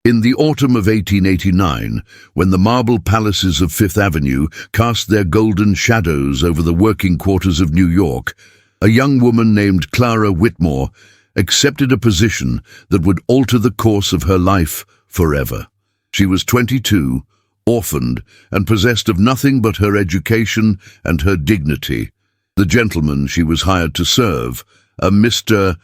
In the autumn of 1889, when the marble palaces of Fifth Avenue cast their golden shadows over the working quarters of New York, a young woman named Clara Whitmore accepted a position that would alter the course of her life forever. She was 22, orphaned, and possessed of nothing but her education and her dignity. The gentleman she was hired to serve, a Mr.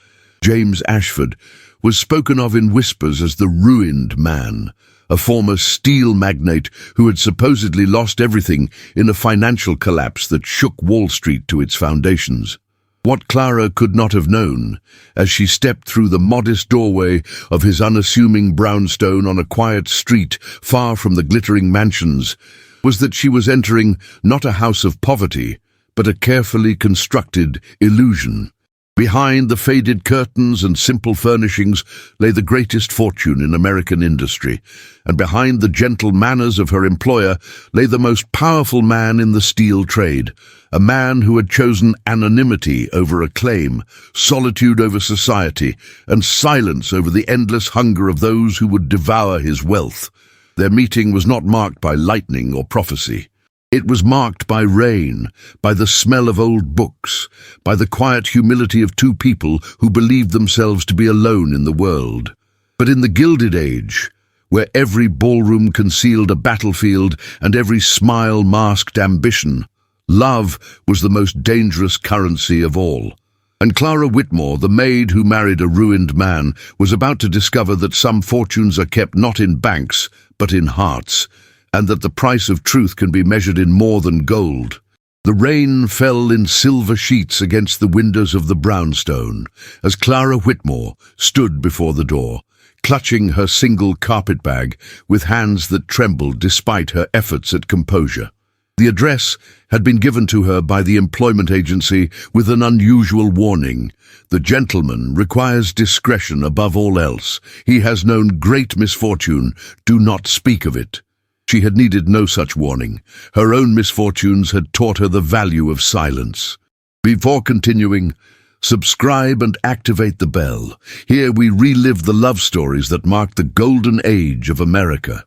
James Ashford, was spoken of in whispers as the ruined man, a former steel magnate who had supposedly lost everything in a financial collapse that shook Wall Street to its foundations. What Clara could not have known, as she stepped through the modest doorway of his unassuming brownstone on a quiet street far from the glittering mansions, was that she was entering not a house of poverty, but a carefully constructed illusion. Behind the faded curtains and simple furnishings lay the greatest fortune in American industry, and behind the gentle manners of her employer lay the most powerful man in the steel trade, a man who had chosen anonymity over acclaim, solitude over society, and silence over the endless hunger of those who would devour his wealth. Their meeting was not marked by lightning or prophecy. It was marked by rain, by the smell of old books, by the quiet humility of two people who believed themselves to be alone in the world. But in the Gilded Age, where every ballroom concealed a battlefield and every smile masked ambition, love was the most dangerous currency of all. And Clara Whitmore, the maid who married a ruined man, was about to discover that some fortunes are kept not in banks, but in hearts, and that the price of truth can be measured in more than gold. The rain fell in silver sheets against the windows of the brownstone as Clara Whitmore stood before the door, clutching her single carpetbag with hands that trembled despite her efforts at composure. The address had been given to her by the employment agency with an unusual warning. The gentleman requires discretion above all else. He has known great misfortune. Do not speak of it. She had needed no such warning. Her own misfortunes had taught her the value of silence. Before continuing, subscribe and activate the bell. Here we relive the love stories that marked the golden age of America.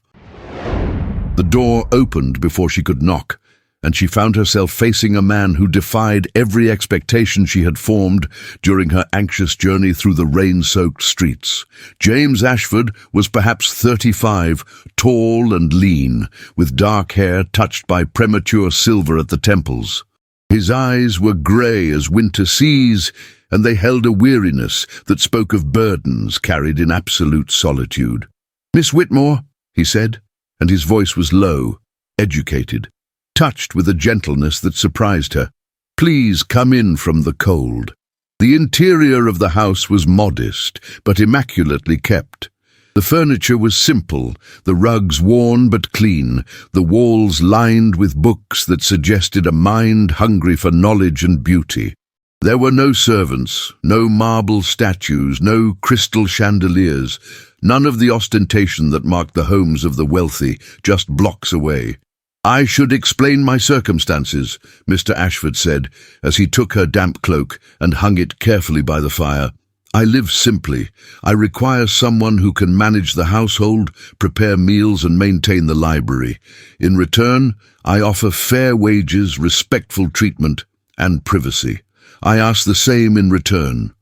The door opened before she could knock, and she found herself facing a man who defied every expectation she had formed during her anxious journey through the rain-soaked streets. James Ashford was perhaps 35, tall and lean, with dark hair touched by premature silver at the temples. His eyes were grey as winter seas, and they held a weariness that spoke of burdens carried in absolute solitude. "Miss Whitmore," he said, and his voice was low, educated, touched with a gentleness that surprised her. "Please come in from the cold." The interior of the house was modest, but immaculately kept. The furniture was simple, the rugs worn but clean, the walls lined with books that suggested a mind hungry for knowledge and beauty. There were no servants, no marble statues, no crystal chandeliers, none of the ostentation that marked the homes of the wealthy, just blocks away. "I should explain my circumstances," Mr. Ashford said, as he took her damp cloak and hung it carefully by the fire. "I live simply. I require someone who can manage the household, prepare meals, and maintain the library. In return, I offer fair wages, respectful treatment, and privacy. I ask the same in return."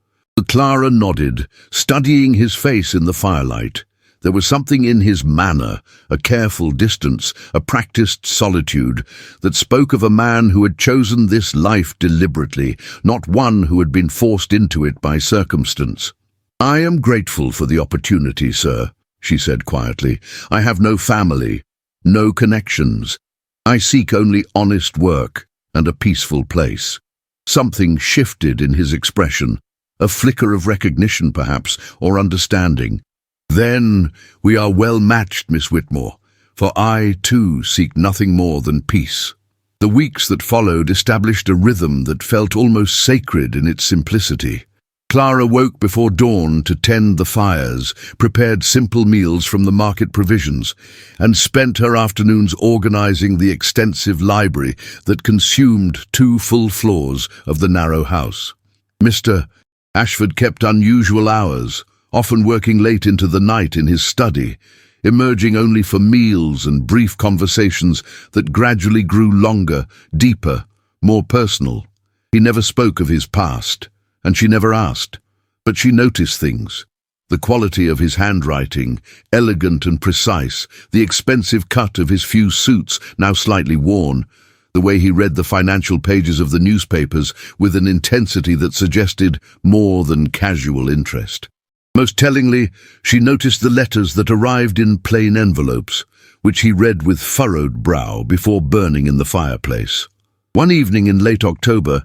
Clara nodded, studying his face in the firelight. There was something in his manner, a careful distance, a practiced solitude, that spoke of a man who had chosen this life deliberately, not one who had been forced into it by circumstance. "I am grateful for the opportunity, sir," she said quietly. "I have no family, no connections. I seek only honest work and a peaceful place." Something shifted in his expression, a flicker of recognition perhaps, or understanding. "Then we are well matched, Miss Whitmore, for I, too, seek nothing more than peace." The weeks that followed established a rhythm that felt almost sacred in its simplicity. Clara woke before dawn to tend the fires, prepared simple meals from the market provisions, and spent her afternoons organizing the extensive library that consumed 2 full floors of the narrow house. Mr. Ashford kept unusual hours, often working late into the night in his study. emerging only for meals and brief conversations that gradually grew longer, deeper, more personal. He never spoke of his past, and she never asked, but she noticed things. The quality of his handwriting, elegant and precise, the expensive cut of his few suits, now slightly worn, the way he read the financial pages of the newspapers with an intensity that suggested more than casual interest. Most tellingly, she noticed the letters that arrived in plain envelopes, which he read with furrowed brow before burning in the fireplace. One evening in late October,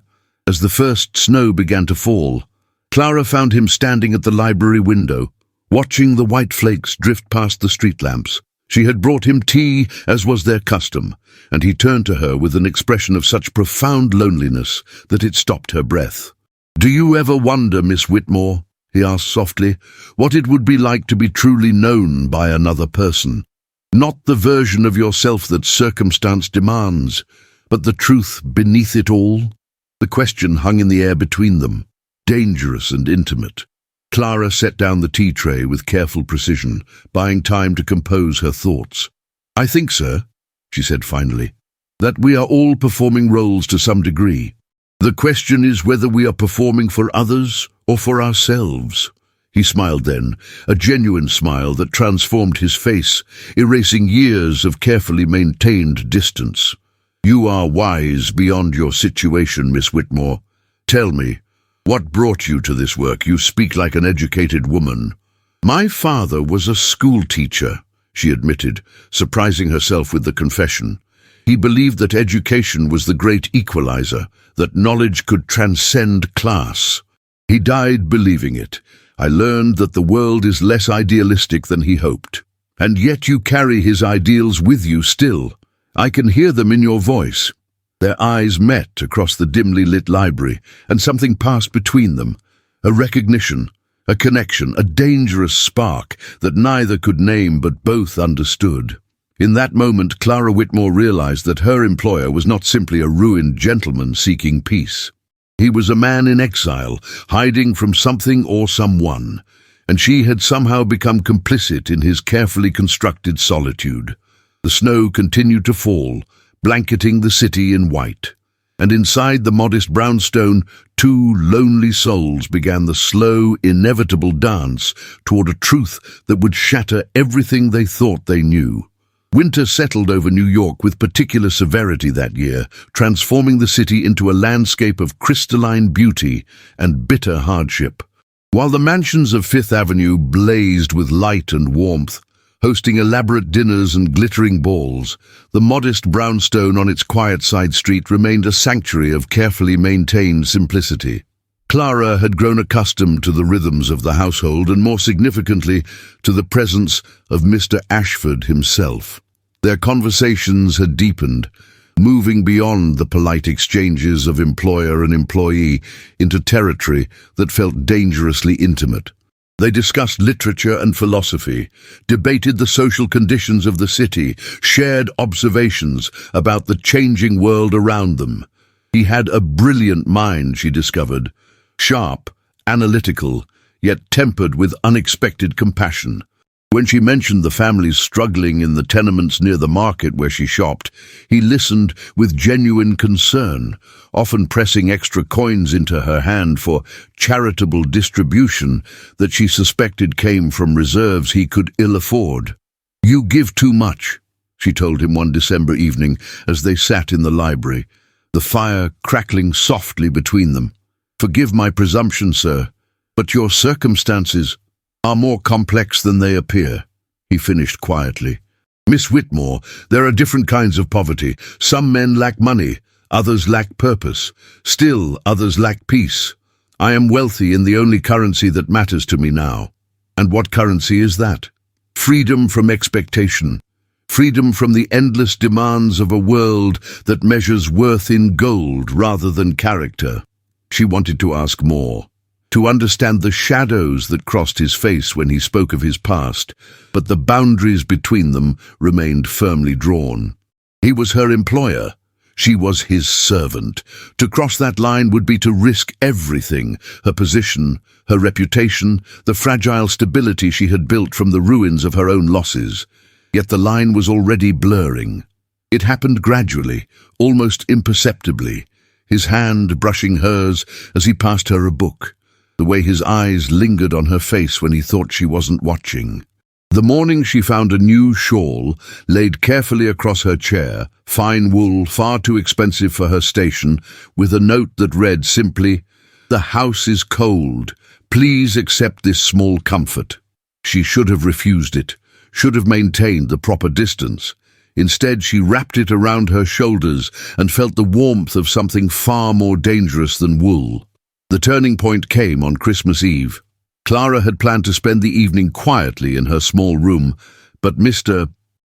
as the first snow began to fall, Clara found him standing at the library window, watching the white flakes drift past the street lamps. She had brought him tea, as was their custom, and he turned to her with an expression of such profound loneliness that it stopped her breath. "Do you ever wonder, Miss Whitmore," he asked softly, "what it would be like to be truly known by another person? Not the version of yourself that circumstance demands, but the truth beneath it all?" The question hung in the air between them, dangerous and intimate. Clara set down the tea tray with careful precision, buying time to compose her thoughts. "I think, sir," she said finally, "that we are all performing roles to some degree. The question is whether we are performing for others or for ourselves." He smiled then, a genuine smile that transformed his face, erasing years of carefully maintained distance. "You are wise beyond your situation, Miss Whitmore. Tell me, what brought you to this work? You speak like an educated woman." "My father was a school teacher," she admitted, surprising herself with the confession. "He believed that education was the great equalizer, that knowledge could transcend class. He died believing it. I learned that the world is less idealistic than he hoped. And yet you carry his ideals with you still. I can hear them in your voice." Their eyes met across the dimly lit library, and something passed between them. A recognition, a connection, a dangerous spark that neither could name but both understood. In that moment, Clara Whitmore realized that her employer was not simply a ruined gentleman seeking peace. He was a man in exile, hiding from something or someone, and she had somehow become complicit in his carefully constructed solitude. The snow continued to fall, blanketing the city in white, and inside the modest brownstone, two lonely souls began the slow, inevitable dance toward a truth that would shatter everything they thought they knew. Winter settled over New York with particular severity that year, transforming the city into a landscape of crystalline beauty and bitter hardship. While the mansions of Fifth Avenue blazed with light and warmth, hosting elaborate dinners and glittering balls, the modest brownstone on its quiet side street remained a sanctuary of carefully maintained simplicity. Clara had grown accustomed to the rhythms of the household and, more significantly, to the presence of Mr. Ashford himself. Their conversations had deepened, moving beyond the polite exchanges of employer and employee into territory that felt dangerously intimate. They discussed literature and philosophy, debated the social conditions of the city, shared observations about the changing world around them. He had a brilliant mind, she discovered, sharp, analytical, yet tempered with unexpected compassion. When she mentioned the families struggling in the tenements near the market where she shopped, he listened with genuine concern, often pressing extra coins into her hand for charitable distribution that she suspected came from reserves he could ill afford. "You give too much," she told him one December evening as they sat in the library, the fire crackling softly between them. "Forgive my presumption, sir, but your circumstances are more complex than they appear," he finished quietly. "Miss Whitmore, there are different kinds of poverty. Some men lack money, others lack purpose. Still, others lack peace. I am wealthy in the only currency that matters to me now. And what currency is that? Freedom from expectation. Freedom from the endless demands of a world that measures worth in gold rather than character." She wanted to ask more, to understand the shadows that crossed his face when he spoke of his past, but the boundaries between them remained firmly drawn. He was her employer. She was his servant. To cross that line would be to risk everything: her position, her reputation, the fragile stability she had built from the ruins of her own losses. Yet the line was already blurring. It happened gradually, almost imperceptibly, his hand brushing hers as he passed her a book, the way his eyes lingered on her face when he thought she wasn't watching. The morning she found a new shawl laid carefully across her chair, fine wool far too expensive for her station, with a note that read simply, "The house is cold. Please accept this small comfort." She should have refused it, should have maintained the proper distance. Instead, she wrapped it around her shoulders and felt the warmth of something far more dangerous than wool. The turning point came on Christmas Eve. Clara had planned to spend the evening quietly in her small room, but Mr.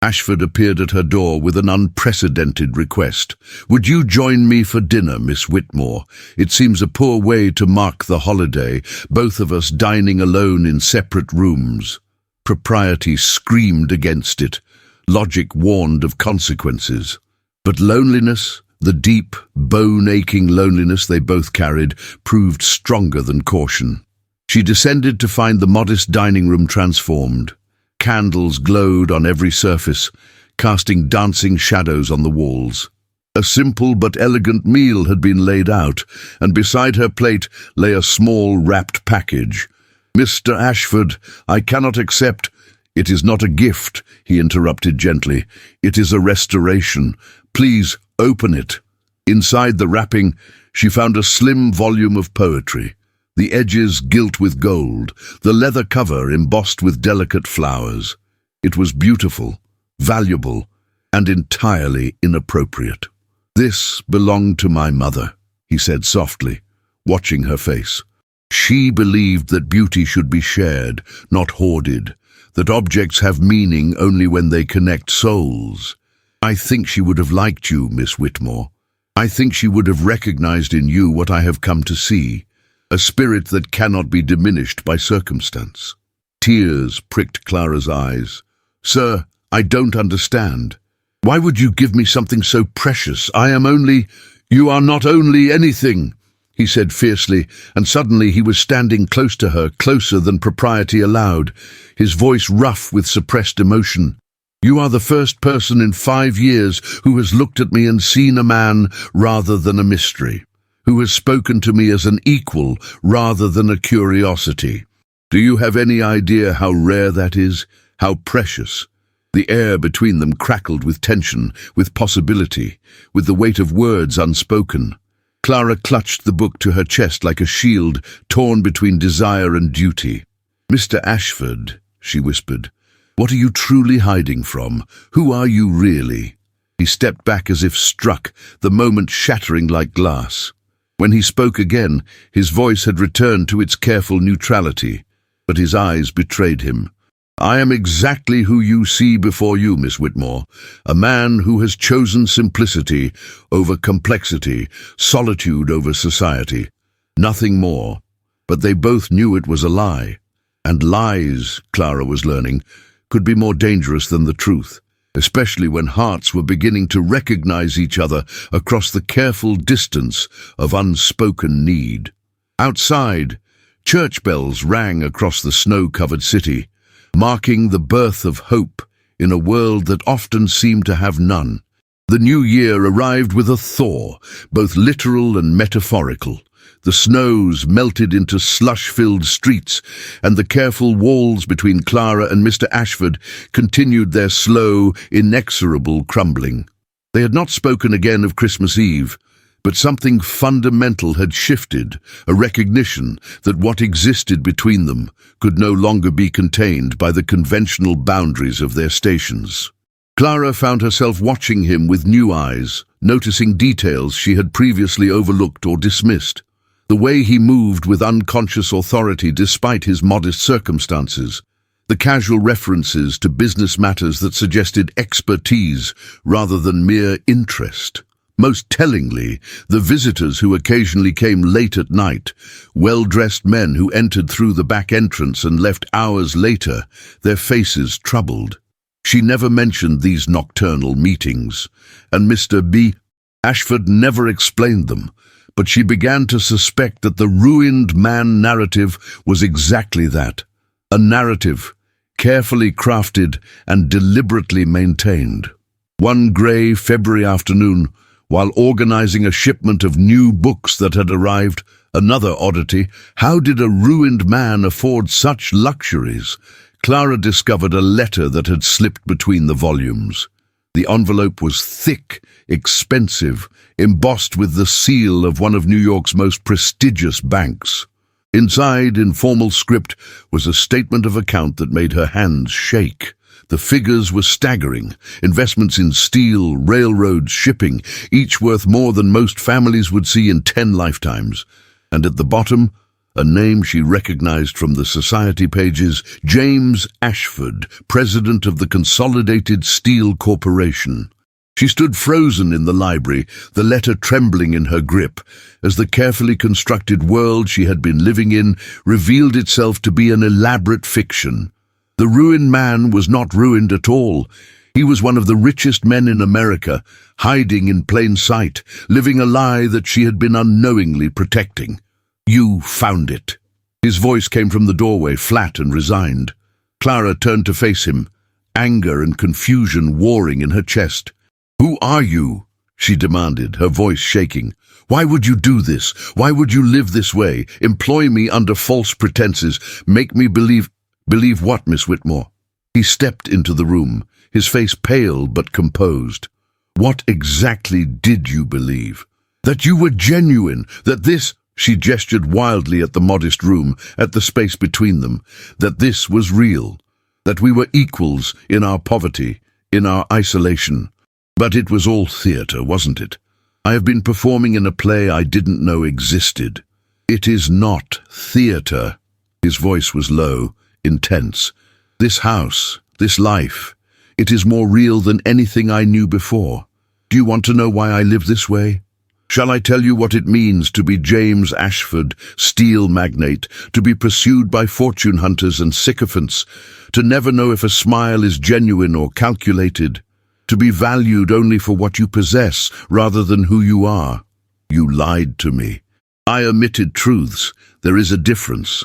Ashford appeared at her door with an unprecedented request. "Would you join me for dinner, Miss Whitmore? It seems a poor way to mark the holiday, both of us dining alone in separate rooms." Propriety screamed against it. Logic warned of consequences. But loneliness, the deep, bone-aching loneliness they both carried, proved stronger than caution. She descended to find the modest dining room transformed. Candles glowed on every surface, casting dancing shadows on the walls. A simple but elegant meal had been laid out, and beside her plate lay a small wrapped package. "Mr. Ashford, I cannot accept—" "It is not a gift," he interrupted gently. "It is a restoration. Please, open it." Inside the wrapping, she found a slim volume of poetry, the edges gilt with gold, the leather cover embossed with delicate flowers. It was beautiful, valuable, and entirely inappropriate. "This belonged to my mother," he said softly, watching her face. "She believed that beauty should be shared, not hoarded, that objects have meaning only when they connect souls. I think she would have liked you, Miss Whitmore. I think she would have recognized in you what I have come to see, a spirit that cannot be diminished by circumstance." Tears pricked Clara's eyes. "Sir, I don't understand. Why would you give me something so precious? I am only—" "You are not only anything," he said fiercely, and suddenly he was standing close to her, closer than propriety allowed, his voice rough with suppressed emotion. "You are the first person in 5 years who has looked at me and seen a man rather than a mystery, who has spoken to me as an equal rather than a curiosity. Do you have any idea how rare that is, how precious?" The air between them crackled with tension, with possibility, with the weight of words unspoken. Clara clutched the book to her chest like a shield torn between desire and duty. "Mr. Ashford," she whispered, "what are you truly hiding from? Who are you really?" He stepped back as if struck, the moment shattering like glass. When he spoke again, his voice had returned to its careful neutrality, but his eyes betrayed him. "I am exactly who you see before you, Miss Whitmore, a man who has chosen simplicity over complexity, solitude over society. Nothing more." But they both knew it was a lie. And lies, Clara was learning, could be more dangerous than the truth, especially when hearts were beginning to recognize each other across the careful distance of unspoken need. Outside, church bells rang across the snow-covered city, marking the birth of hope in a world that often seemed to have none. The new year arrived with a thaw, both literal and metaphorical. The snows melted into slush-filled streets, and the careful walls between Clara and Mr. Ashford continued their slow, inexorable crumbling. They had not spoken again of Christmas Eve, but something fundamental had shifted, a recognition that what existed between them could no longer be contained by the conventional boundaries of their stations. Clara found herself watching him with new eyes, noticing details she had previously overlooked or dismissed. The way he moved with unconscious authority despite his modest circumstances, the casual references to business matters that suggested expertise rather than mere interest. Most tellingly, the visitors who occasionally came late at night, well-dressed men who entered through the back entrance and left hours later, their faces troubled. She never mentioned these nocturnal meetings, and Mr. B. Ashford never explained them, but she began to suspect that the ruined man narrative was exactly that, a narrative, carefully crafted and deliberately maintained. One grey February afternoon, while organizing a shipment of new books that had arrived, another oddity, how did a ruined man afford such luxuries? Clara discovered a letter that had slipped between the volumes. The envelope was thick, expensive, embossed with the seal of one of New York's most prestigious banks. Inside, in formal script, was a statement of account that made her hands shake. The figures were staggering. Investments in steel, railroads, shipping, each worth more than most families would see in 10 lifetimes. And at the bottom, a name she recognized from the society pages, James Ashford, president of the Consolidated Steel Corporation. She stood frozen in the library, the letter trembling in her grip, as the carefully constructed world she had been living in revealed itself to be an elaborate fiction. The ruined man was not ruined at all. He was one of the richest men in America, hiding in plain sight, living a lie that she had been unknowingly protecting. "You found it." His voice came from the doorway, flat and resigned. Clara turned to face him, anger and confusion warring in her chest. "Who are you?" she demanded, her voice shaking. "Why would you do this? Why would you live this way? Employ me under false pretenses? Make me believe—" "Believe what, Miss Whitmore?" He stepped into the room, his face pale but composed. "What exactly did you believe? That you were genuine, that this—" She gestured wildly at the modest room, at the space between them, "that this was real, that we were equals in our poverty, in our isolation. But it was all theatre, wasn't it? I have been performing in a play I didn't know existed. It is not theatre." His voice was low, intense. "This house, this life, it is more real than anything I knew before. Do you want to know why I live this way? Shall I tell you what it means to be James Ashford, steel magnate, to be pursued by fortune hunters and sycophants, to never know if a smile is genuine or calculated, to be valued only for what you possess rather than who you are? You lied to me. I omitted truths. There is a difference."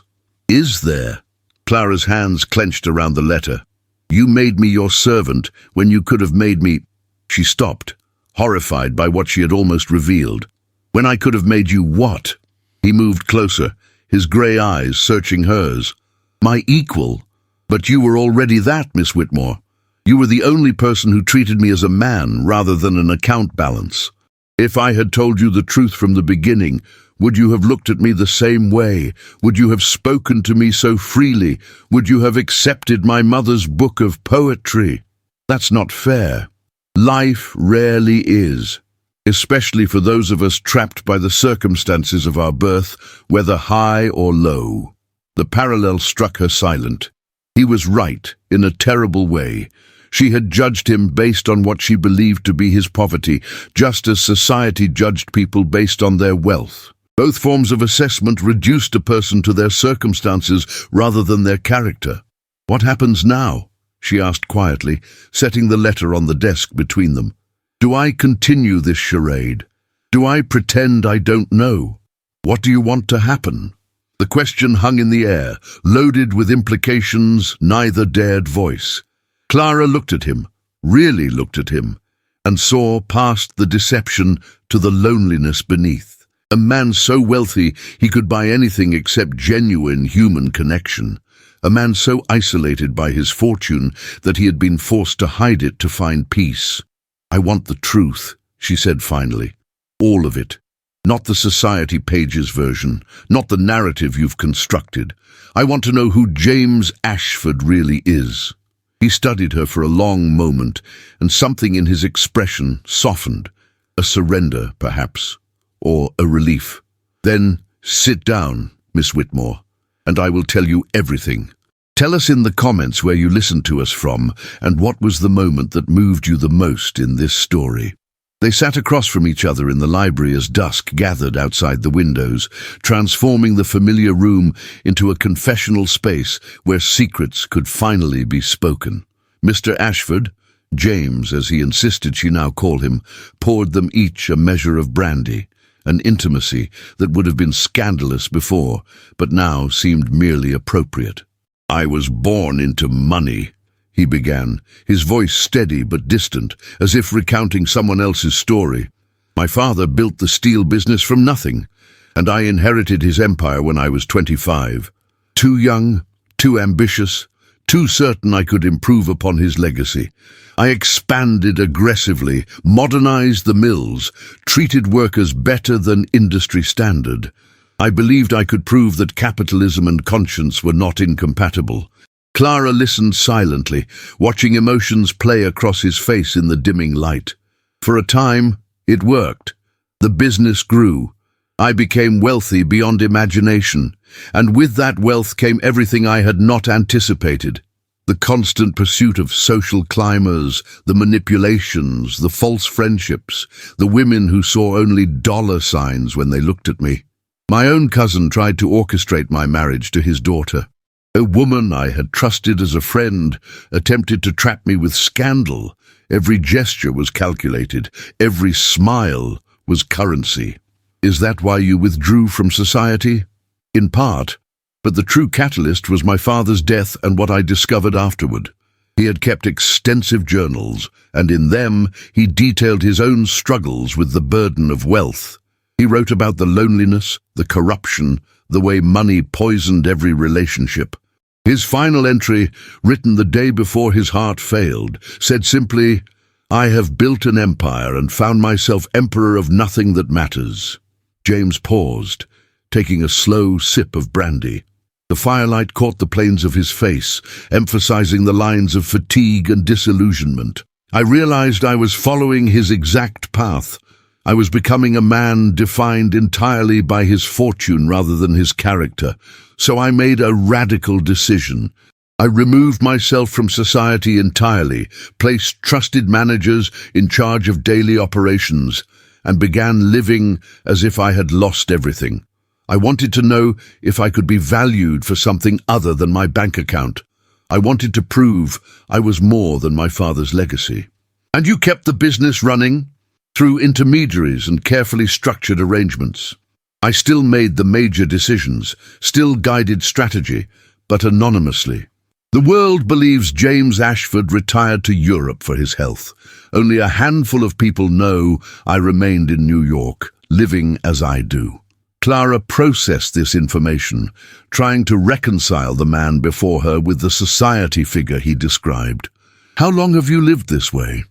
"Is there?" Clara's hands clenched around the letter. "You made me your servant when you could have made me—" She stopped, horrified by what she had almost revealed. "When I could have made you what?" He moved closer, his grey eyes searching hers. "My equal. But you were already that, Miss Whitmore. You were the only person who treated me as a man rather than an account balance. If I had told you the truth from the beginning, would you have looked at me the same way? Would you have spoken to me so freely? Would you have accepted my mother's book of poetry? That's not fair. Life rarely is, especially for those of us trapped by the circumstances of our birth, whether high or low." The parallel struck her silent. He was right, in a terrible way. She had judged him based on what she believed to be his poverty, just as society judged people based on their wealth. Both forms of assessment reduced a person to their circumstances rather than their character. "What happens now?" she asked quietly, setting the letter on the desk between them. "Do I continue this charade? Do I pretend I don't know? What do you want to happen?" The question hung in the air, loaded with implications neither dared voice. Clara looked at him, really looked at him, and saw past the deception to the loneliness beneath. A man so wealthy he could buy anything except genuine human connection. A man so isolated by his fortune that he had been forced to hide it to find peace. "I want the truth," she said finally. "All of it. Not the society pages version, not the narrative you've constructed. I want to know who James Ashford really is." He studied her for a long moment, and something in his expression softened. A surrender, perhaps, or a relief. "Then sit down, Miss Whitmore, and I will tell you everything. Tell us in the comments where you listened to us from, and what was the moment that moved you the most in this story." They sat across from each other in the library as dusk gathered outside the windows, transforming the familiar room into a confessional space where secrets could finally be spoken. "Mr. Ashford, James, as he insisted she now call him, poured them each a measure of brandy, an intimacy that would have been scandalous before, but now seemed merely appropriate. "I was born into money," he began, his voice steady but distant, as if recounting someone else's story. "My father built the steel business from nothing, and I inherited his empire when I was 25. Too young, too ambitious, too certain I could improve upon his legacy. I expanded aggressively, modernized the mills, treated workers better than industry standard. I believed I could prove that capitalism and conscience were not incompatible." Clara listened silently, watching emotions play across his face in the dimming light. "For a time, it worked. The business grew. I became wealthy beyond imagination, and with that wealth came everything I had not anticipated. The constant pursuit of social climbers, the manipulations, the false friendships, the women who saw only dollar signs when they looked at me. My own cousin tried to orchestrate my marriage to his daughter. A woman I had trusted as a friend attempted to trap me with scandal. Every gesture was calculated, every smile was currency. Is that why you withdrew from society? In part, but the true catalyst was my father's death and what I discovered afterward. He had kept extensive journals, and in them he detailed his own struggles with the burden of wealth. He wrote about the loneliness, the corruption, the way money poisoned every relationship. His final entry, written the day before his heart failed, said simply, "I have built an empire and found myself emperor of nothing that matters." James paused, taking a slow sip of brandy. The firelight caught the planes of his face, emphasizing the lines of fatigue and disillusionment. I realized I was following his exact path. I was becoming a man defined entirely by his fortune rather than his character, so I made a radical decision. I removed myself from society entirely, placed trusted managers in charge of daily operations, and began living as if I had lost everything. I wanted to know if I could be valued for something other than my bank account. I wanted to prove I was more than my father's legacy. "And you kept the business running?" "Through intermediaries and carefully structured arrangements. I still made the major decisions, still guided strategy, but anonymously. The world believes James Ashford retired to Europe for his health. Only a handful of people know I remained in New York, living as I do." Clara processed this information, trying to reconcile the man before her with the society figure he described. "How long have you lived this way?"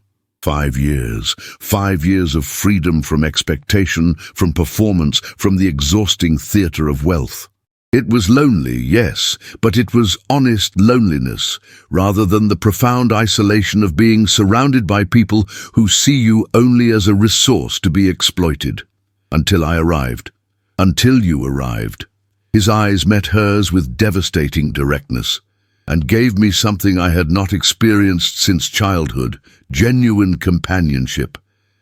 5 years. 5 years of freedom from expectation, from performance, from the exhausting theatre of wealth. It was lonely, yes, but it was honest loneliness, rather than the profound isolation of being surrounded by people who see you only as a resource to be exploited. Until I arrived. Until you arrived. His eyes met hers with devastating directness, and gave me something I had not experienced since childhood, genuine companionship.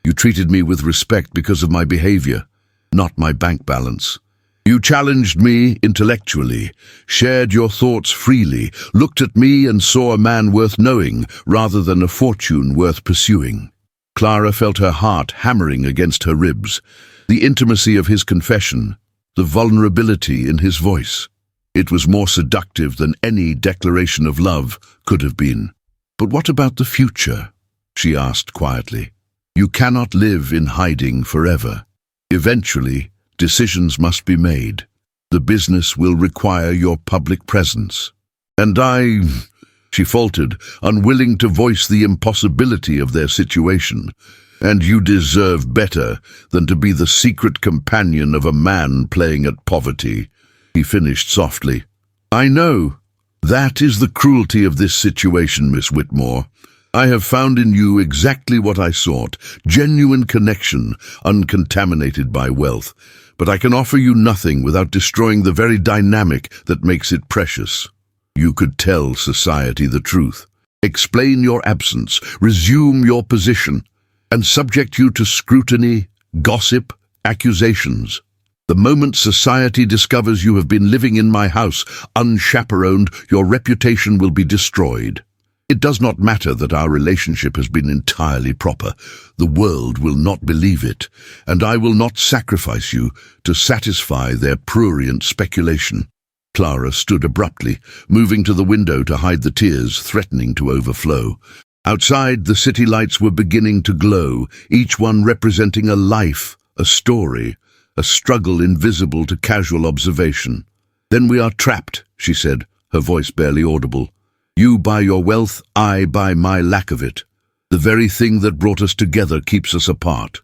You treated me with respect because of my behavior, not my bank balance. You challenged me intellectually, shared your thoughts freely, looked at me and saw a man worth knowing rather than a fortune worth pursuing. Clara felt her heart hammering against her ribs, the intimacy of his confession, the vulnerability in his voice. It was more seductive than any declaration of love could have been. "But what about the future?" she asked quietly. "You cannot live in hiding forever. Eventually, decisions must be made. The business will require your public presence." "And she faltered, unwilling to voice the impossibility of their situation. "And you deserve better than to be the secret companion of a man playing at poverty," he finished softly. "I know. That is the cruelty of this situation, Miss Whitmore. I have found in you exactly what I sought, genuine connection, uncontaminated by wealth. But I can offer you nothing without destroying the very dynamic that makes it precious. You could tell society the truth, explain your absence, resume your position, and subject you to scrutiny, gossip, accusations. The moment society discovers you have been living in my house, unchaperoned, your reputation will be destroyed. It does not matter that our relationship has been entirely proper. The world will not believe it, and I will not sacrifice you to satisfy their prurient speculation." Clara stood abruptly, moving to the window to hide the tears threatening to overflow. Outside, the city lights were beginning to glow, each one representing a life, a story, a struggle invisible to casual observation. "Then we are trapped," she said, her voice barely audible. "You by your wealth, I by my lack of it. The very thing that brought us together keeps us apart."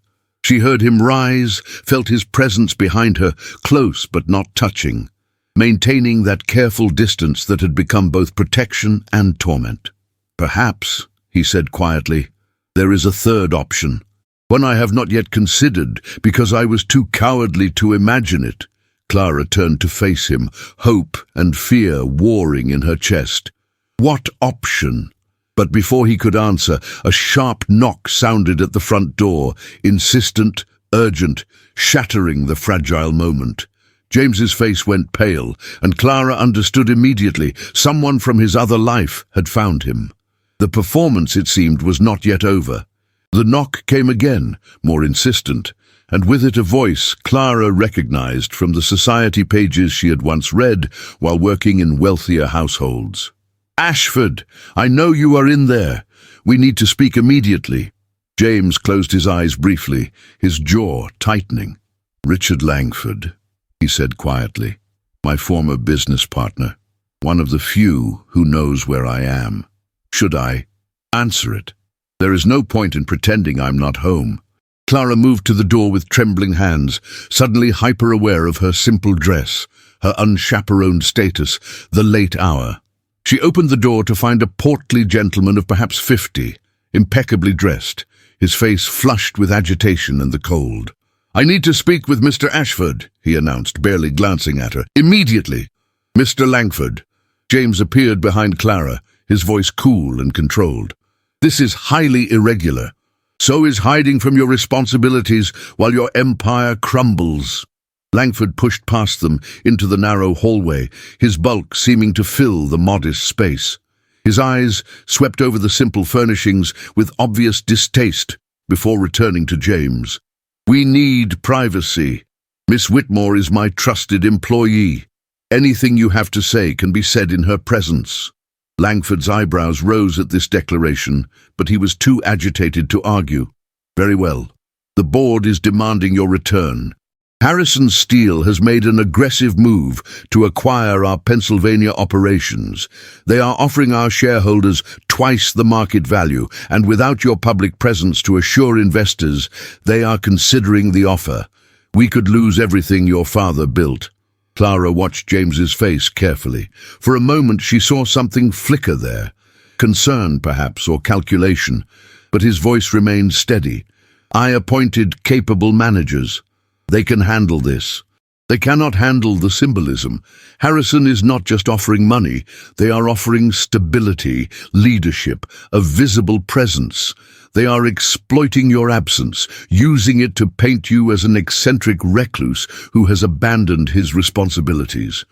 She heard him rise, felt his presence behind her, close but not touching, maintaining that careful distance that had become both protection and torment. "Perhaps," he said quietly, "there is a third option, one I have not yet considered because I was too cowardly to imagine it." Clara turned to face him, hope and fear warring in her chest. What option? But before he could answer, a sharp knock sounded at the front door, insistent, urgent, shattering the fragile moment. James's face went pale, and Clara understood immediately. Someone from his other life had found him. The performance, it seemed, was not yet over. The knock came again, more insistent, and with it a voice Clara recognized from the society pages she had once read while working in wealthier households. "Ashford, I know you are in there. We need to speak immediately." James closed his eyes briefly, his jaw tightening. "Richard Langford," he said quietly, "my former business partner, one of the few who knows where I am. Should I answer it? There is no point in pretending I'm not home." Clara moved to the door with trembling hands, suddenly hyper-aware of her simple dress, her unchaperoned status, the late hour. She opened the door to find a portly gentleman of perhaps 50, impeccably dressed, his face flushed with agitation and the cold. "I need to speak with Mr. Ashford," he announced, barely glancing at her. "Immediately." "Mr. Langford." James appeared behind Clara, his voice cool and controlled. "This is highly irregular. So is hiding from your responsibilities while your empire crumbles." Langford pushed past them into the narrow hallway, his bulk seeming to fill the modest space. His eyes swept over the simple furnishings with obvious distaste before returning to James. "We need privacy. Miss Whitmore is my trusted employee. Anything you have to say can be said in her presence." Langford's eyebrows rose at this declaration, but he was too agitated to argue. "Very well. The board is demanding your return. Harrison Steel has made an aggressive move to acquire our Pennsylvania operations. They are offering our shareholders twice the market value, and without your public presence to assure investors, they are considering the offer. We could lose everything your father built." Clara watched James's face carefully. For a moment she saw something flicker there, concern perhaps, or calculation, but his voice remained steady. "I appointed capable managers. They can handle this. They cannot handle the symbolism. Harrison is not just offering money, they are offering stability, leadership, a visible presence. They are exploiting your absence, using it to paint you as an eccentric recluse who has abandoned his responsibilities.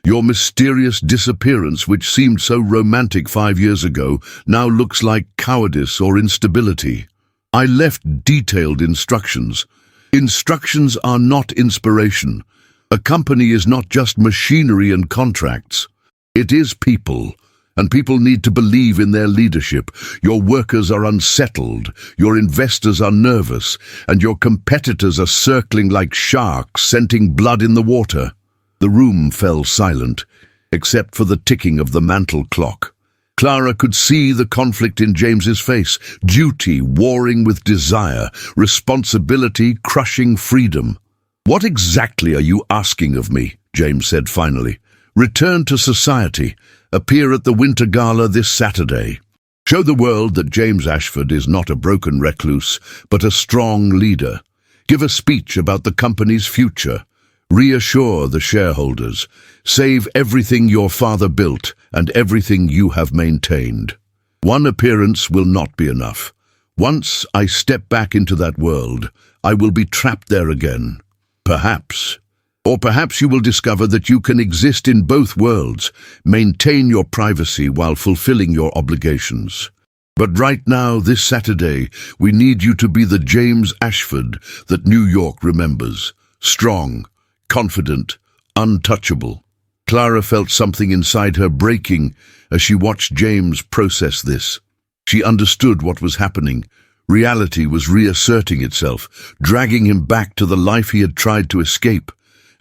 Your mysterious disappearance, which seemed so romantic 5 years ago, now looks like cowardice or instability. I left detailed instructions. Instructions are not inspiration. A company is not just machinery and contracts. It is people, and people need to believe in their leadership. Your workers are unsettled, your investors are nervous, and your competitors are circling like sharks, scenting blood in the water." The room fell silent, except for the ticking of the mantel clock. Clara could see the conflict in James's face, duty warring with desire, responsibility crushing freedom. "What exactly are you asking of me?" James said finally. "Return to society. Appear at the Winter Gala this Saturday. Show the world that James Ashford is not a broken recluse, but a strong leader. Give a speech about the company's future. Reassure the shareholders. Save everything your father built and everything you have maintained. One appearance will not be enough. Once I step back into that world, I will be trapped there again. Perhaps Or perhaps you will discover that you can exist in both worlds, maintain your privacy while fulfilling your obligations. But right now, this Saturday, we need you to be the James Ashford that New York remembers. Strong, confident, untouchable. Clara felt something inside her breaking as she watched James process this. She understood what was happening. Reality was reasserting itself, dragging him back to the life he had tried to escape.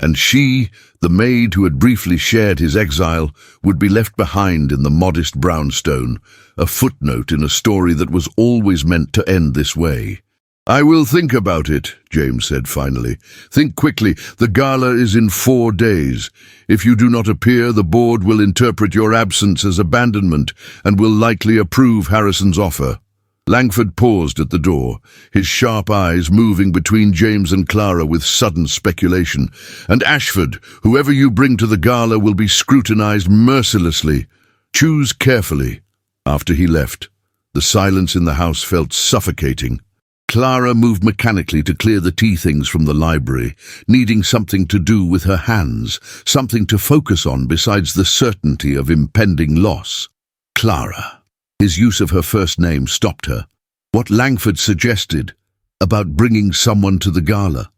And she, the maid who had briefly shared his exile, would be left behind in the modest brownstone, a footnote in a story that was always meant to end this way. "I will think about it," James said finally. "Think quickly. The gala is in 4 days. If you do not appear, the board will interpret your absence as abandonment and will likely approve Harrison's offer." Langford paused at the door, his sharp eyes moving between James and Clara with sudden speculation. "And Ashford, whoever you bring to the gala will be scrutinized mercilessly. Choose carefully." After he left, the silence in the house felt suffocating. Clara moved mechanically to clear the tea things from the library, needing something to do with her hands, something to focus on besides the certainty of impending loss. Clara. His use of her first name stopped her. What Langford suggested about bringing someone to the gala.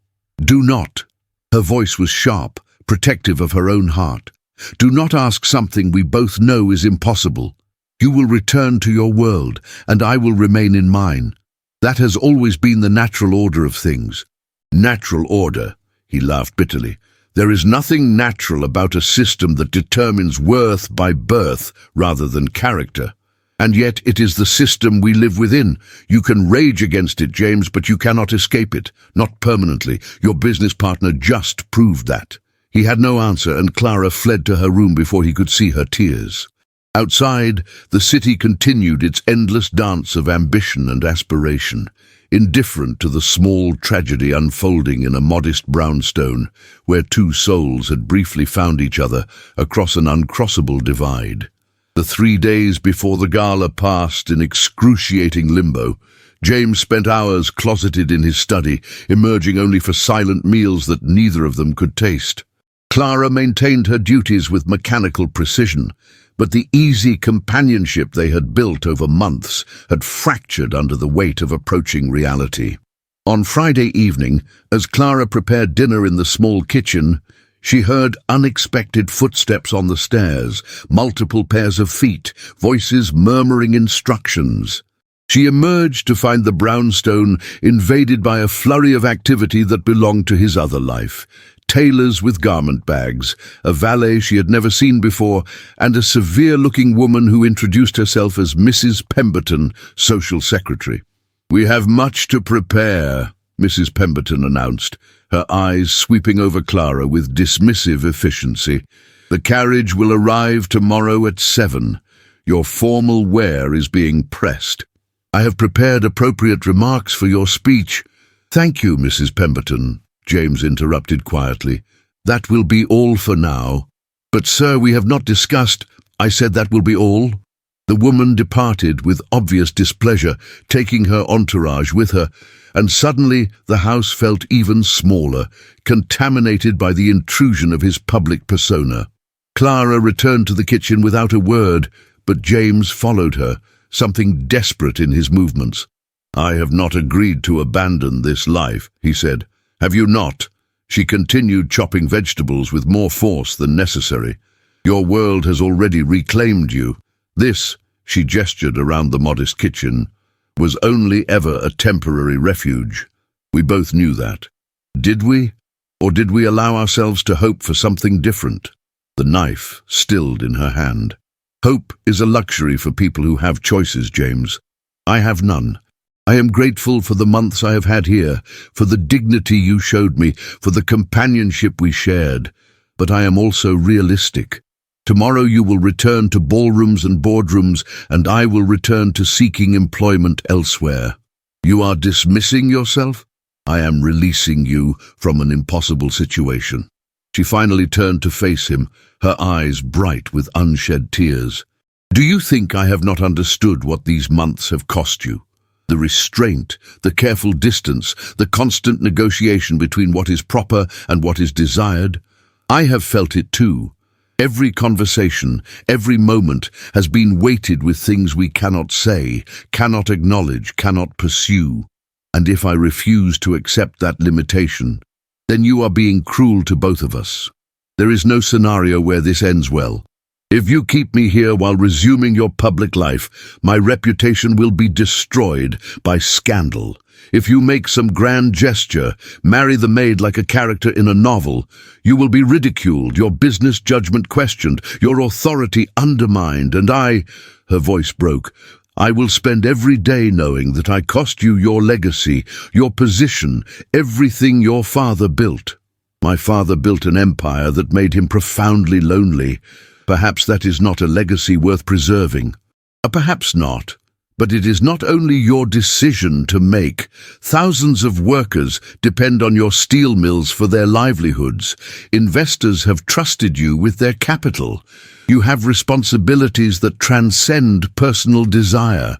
"Do not." Her voice was sharp, protective of her own heart. "Do not ask something we both know is impossible. You will return to your world, and I will remain in mine. That has always been the natural order of things." "Natural order?" He laughed bitterly. "There is nothing natural about a system that determines worth by birth rather than character. And yet it is the system we live within. You can rage against it, James, but you cannot escape it. Not permanently. Your business partner just proved that." He had no answer, and Clara fled to her room before he could see her tears. Outside, the city continued its endless dance of ambition and aspiration, indifferent to the small tragedy unfolding in a modest brownstone, where two souls had briefly found each other across an uncrossable divide. The 3 days before the gala passed in excruciating limbo. James spent hours closeted in his study, emerging only for silent meals that neither of them could taste. Clara maintained her duties with mechanical precision, but the easy companionship they had built over months had fractured under the weight of approaching reality. On Friday evening, as Clara prepared dinner in the small kitchen, she heard unexpected footsteps on the stairs, multiple pairs of feet, voices murmuring instructions. She emerged to find the brownstone invaded by a flurry of activity that belonged to his other life. Tailors with garment bags, a valet she had never seen before, and a severe-looking woman who introduced herself as Mrs. Pemberton, social secretary. "We have much to prepare," Mrs. Pemberton announced, her eyes sweeping over Clara with dismissive efficiency. "The carriage will arrive tomorrow at 7. Your formal wear is being pressed. I have prepared appropriate remarks for your speech." "Thank you, Mrs. Pemberton," James interrupted quietly. "That will be all for now." "But, sir, we have not discussed—" "I said that will be all." The woman departed with obvious displeasure, taking her entourage with her, and suddenly the house felt even smaller, contaminated by the intrusion of his public persona. Clara returned to the kitchen without a word, but James followed her, something desperate in his movements. "I have not agreed to abandon this life," he said. "Have you not?" She continued chopping vegetables with more force than necessary. "Your world has already reclaimed you. This," she gestured around the modest kitchen, "was only ever a temporary refuge. We both knew that. Did we? Or did we allow ourselves to hope for something different?" The knife stilled in her hand. "Hope is a luxury for people who have choices, James. I have none. I am grateful for the months I have had here, for the dignity you showed me, for the companionship we shared. But I am also realistic. Tomorrow you will return to ballrooms and boardrooms, and I will return to seeking employment elsewhere. You are dismissing yourself? I am releasing you from an impossible situation." She finally turned to face him, her eyes bright with unshed tears. "Do you think I have not understood what these months have cost you? The restraint, the careful distance, the constant negotiation between what is proper and what is desired. I have felt it too. Every conversation, every moment has been weighted with things we cannot say, cannot acknowledge, cannot pursue. And if I refuse to accept that limitation, then you are being cruel to both of us. There is no scenario where this ends well. If you keep me here while resuming your public life, my reputation will be destroyed by scandal. If you make some grand gesture, marry the maid like a character in a novel, you will be ridiculed, your business judgment questioned, your authority undermined, and her voice broke, I will spend every day knowing that I cost you your legacy, your position, everything your father built. My father built an empire that made him profoundly lonely. Perhaps that is not a legacy worth preserving. Perhaps not. But it is not only your decision to make. Thousands of workers depend on your steel mills for their livelihoods. Investors have trusted you with their capital. You have responsibilities that transcend personal desire.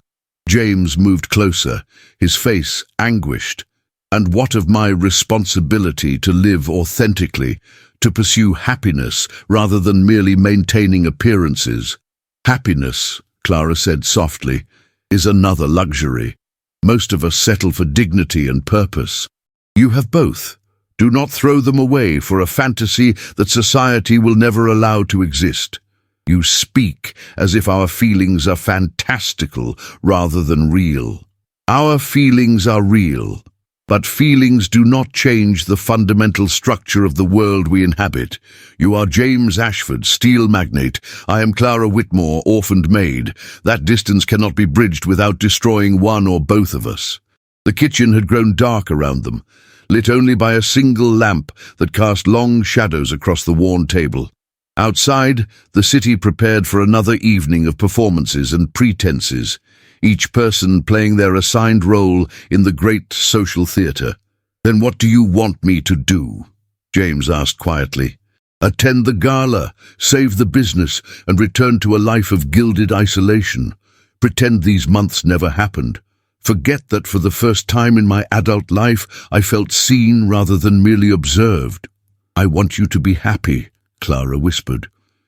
James moved closer, his face anguished. And what of my responsibility to live authentically, to pursue happiness rather than merely maintaining appearances? Happiness, Clara said softly, is another luxury. Most of us settle for dignity and purpose. You have both. Do not throw them away for a fantasy that society will never allow to exist. You speak as if our feelings are fantastical rather than real. Our feelings are real. But feelings do not change the fundamental structure of the world we inhabit. You are James Ashford, steel magnate. I am Clara Whitmore, orphaned maid. That distance cannot be bridged without destroying one or both of us. The kitchen had grown dark around them, lit only by a single lamp that cast long shadows across the worn table. Outside, the city prepared for another evening of performances and pretenses, each person playing their assigned role in the great social theatre. Then what do you want me to do? James asked quietly. Attend the gala, save the business, and return to a life of gilded isolation. Pretend these months never happened. Forget that for the first time in my adult life I felt seen rather than merely observed. I want you to be happy, Clara whispered.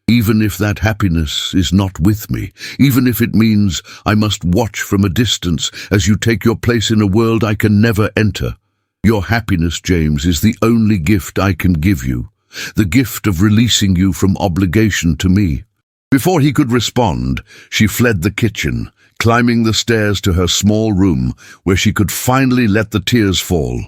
Even if that happiness is not with me, even if it means I must watch from a distance as you take your place in a world I can never enter. Your happiness, James, is the only gift I can give you, the gift of releasing you from obligation to me. Before he could respond, she fled the kitchen, climbing the stairs to her small room where she could finally let the tears fall.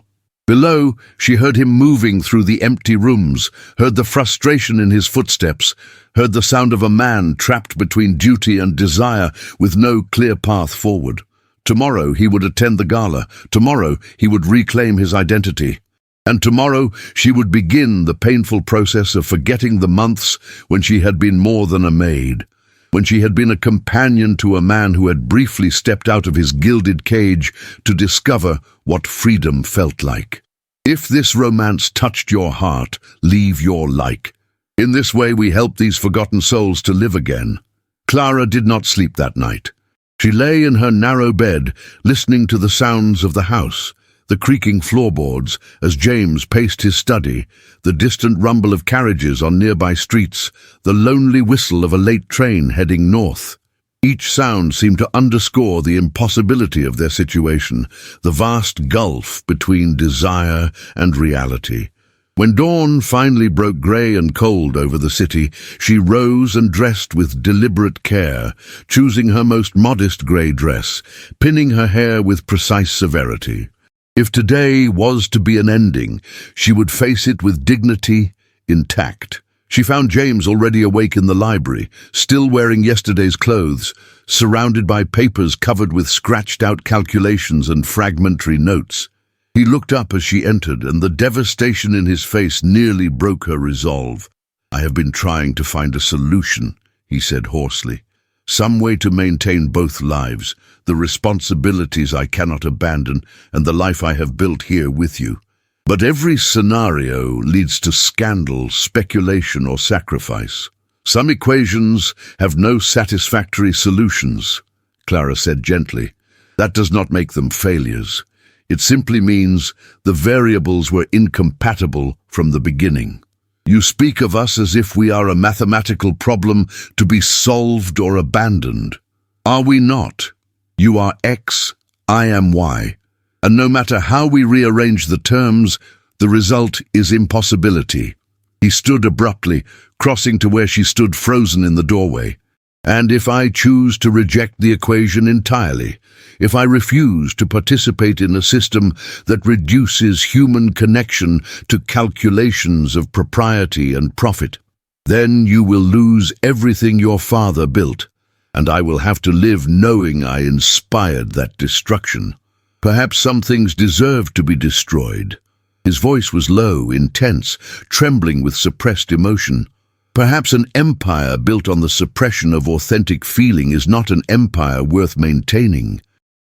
Below, she heard him moving through the empty rooms, heard the frustration in his footsteps, heard the sound of a man trapped between duty and desire with no clear path forward. Tomorrow he would attend the gala. Tomorrow he would reclaim his identity. And tomorrow she would begin the painful process of forgetting the months when she had been more than a maid, when she had been a companion to a man who had briefly stepped out of his gilded cage to discover what freedom felt like. If this romance touched your heart, leave your like. In this way we help these forgotten souls to live again. Clara did not sleep that night. She lay in her narrow bed, listening to the sounds of the house, the creaking floorboards as James paced his study, the distant rumble of carriages on nearby streets, the lonely whistle of a late train heading north. Each sound seemed to underscore the impossibility of their situation, the vast gulf between desire and reality. When dawn finally broke grey and cold over the city, she rose and dressed with deliberate care, choosing her most modest grey dress, pinning her hair with precise severity. If today was to be an ending, she would face it with dignity, intact. She found James already awake in the library, still wearing yesterday's clothes, surrounded by papers covered with scratched-out calculations and fragmentary notes. He looked up as she entered, and the devastation in his face nearly broke her resolve. "I have been trying to find a solution," he said hoarsely. "Some way to maintain both lives, the responsibilities I cannot abandon, and the life I have built here with you. But every scenario leads to scandal, speculation, or sacrifice. Some equations have no satisfactory solutions," Clara said gently. That does not make them failures. It simply means the variables were incompatible from the beginning. You speak of us as if we are a mathematical problem to be solved or abandoned. Are we not? You are X, I am Y. And no matter how we rearrange the terms, the result is impossibility. He stood abruptly, crossing to where she stood frozen in the doorway. And if I choose to reject the equation entirely, if I refuse to participate in a system that reduces human connection to calculations of propriety and profit, then you will lose everything your father built, and I will have to live knowing I inspired that destruction. Perhaps some things deserve to be destroyed. His voice was low, intense, trembling with suppressed emotion. Perhaps an empire built on the suppression of authentic feeling is not an empire worth maintaining.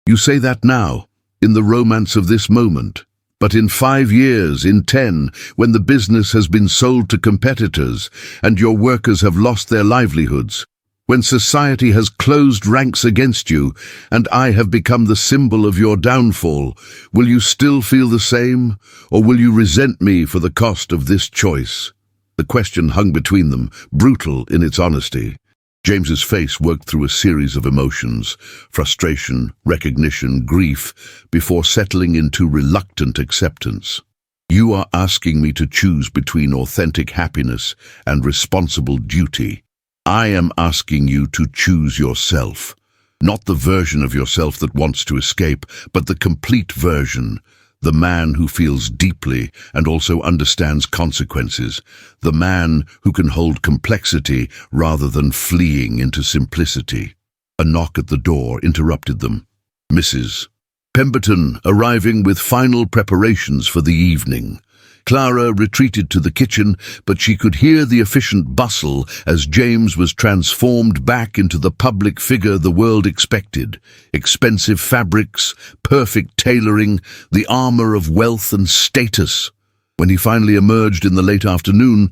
You say that now, in the romance of this moment. But in 5 years, in 10, when the business has been sold to competitors and your workers have lost their livelihoods, when society has closed ranks against you and I have become the symbol of your downfall, will you still feel the same, or will you resent me for the cost of this choice? The question hung between them, brutal in its honesty. James's face worked through a series of emotions, frustration, recognition, grief, before settling into reluctant acceptance. You are asking me to choose between authentic happiness and responsible duty. I am asking you to choose yourself. Not the version of yourself that wants to escape, but the complete version. The man who feels deeply and also understands consequences. The man who can hold complexity rather than fleeing into simplicity. A knock at the door interrupted them. Mrs. Pemberton arriving with final preparations for the evening. Clara retreated to the kitchen, but she could hear the efficient bustle as James was transformed back into the public figure the world expected. Expensive fabrics, perfect tailoring, the armor of wealth and status. When he finally emerged in the late afternoon,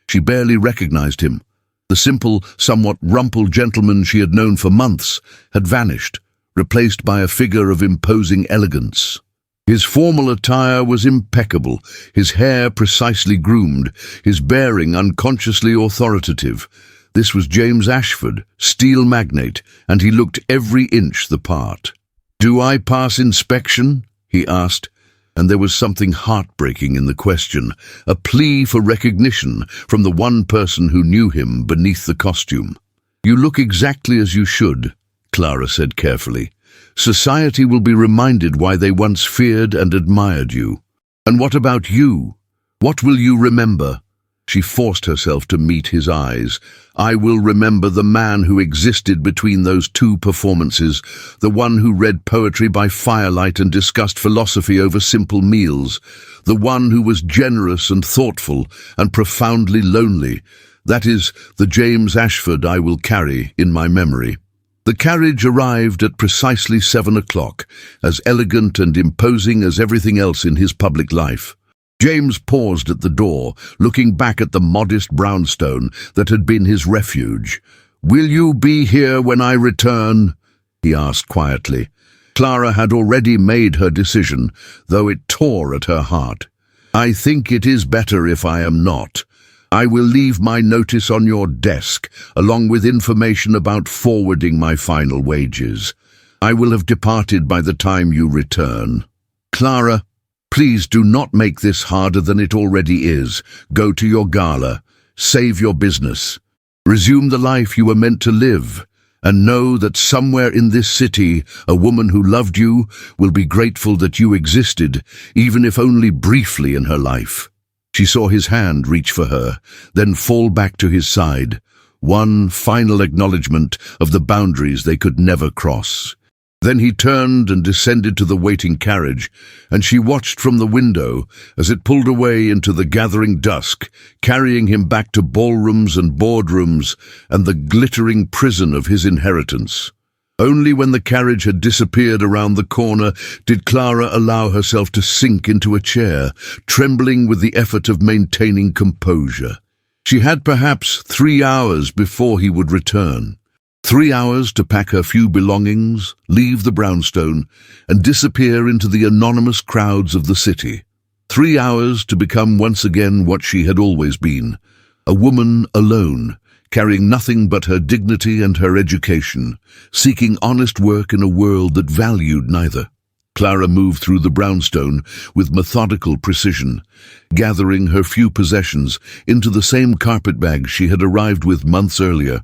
she barely recognized him. The simple, somewhat rumpled gentleman she had known for months had vanished, replaced by a figure of imposing elegance. His formal attire was impeccable, his hair precisely groomed, his bearing unconsciously authoritative. This was James Ashford, steel magnate, and he looked every inch the part. "Do I pass inspection?" he asked, and there was something heartbreaking in the question, a plea for recognition from the one person who knew him beneath the costume. "You look exactly as you should," Clara said carefully. "Society will be reminded why they once feared and admired you. And what about you? What will you remember?" She forced herself to meet his eyes. "I will remember the man who existed between those two performances, the one who read poetry by firelight and discussed philosophy over simple meals, the one who was generous and thoughtful and profoundly lonely. That is the James Ashford I will carry in my memory." The carriage arrived at precisely 7 o'clock, as elegant and imposing as everything else in his public life. James paused at the door, looking back at the modest brownstone that had been his refuge. "Will you be here when I return?" he asked quietly. Clara had already made her decision, though it tore at her heart. "I think it is better if I am not. I will leave my notice on your desk, along with information about forwarding my final wages. I will have departed by the time you return." "Clara, please do not make this harder than it already is. Go to your gala. Save your business. Resume the life you were meant to live. And know that somewhere in this city, a woman who loved you will be grateful that you existed, even if only briefly in her life." She saw his hand reach for her, then fall back to his side. One final acknowledgement of the boundaries they could never cross. Then he turned and descended to the waiting carriage, and she watched from the window as it pulled away into the gathering dusk, carrying him back to ballrooms and boardrooms and the glittering prison of his inheritance. Only when the carriage had disappeared around the corner did Clara allow herself to sink into a chair, trembling with the effort of maintaining composure. She had perhaps 3 hours before he would return. 3 hours to pack her few belongings, leave the brownstone, and disappear into the anonymous crowds of the city. 3 hours to become once again what she had always been, a woman alone, carrying nothing but her dignity and her education, seeking honest work in a world that valued neither. Clara moved through the brownstone with methodical precision, gathering her few possessions into the same carpetbag she had arrived with months earlier.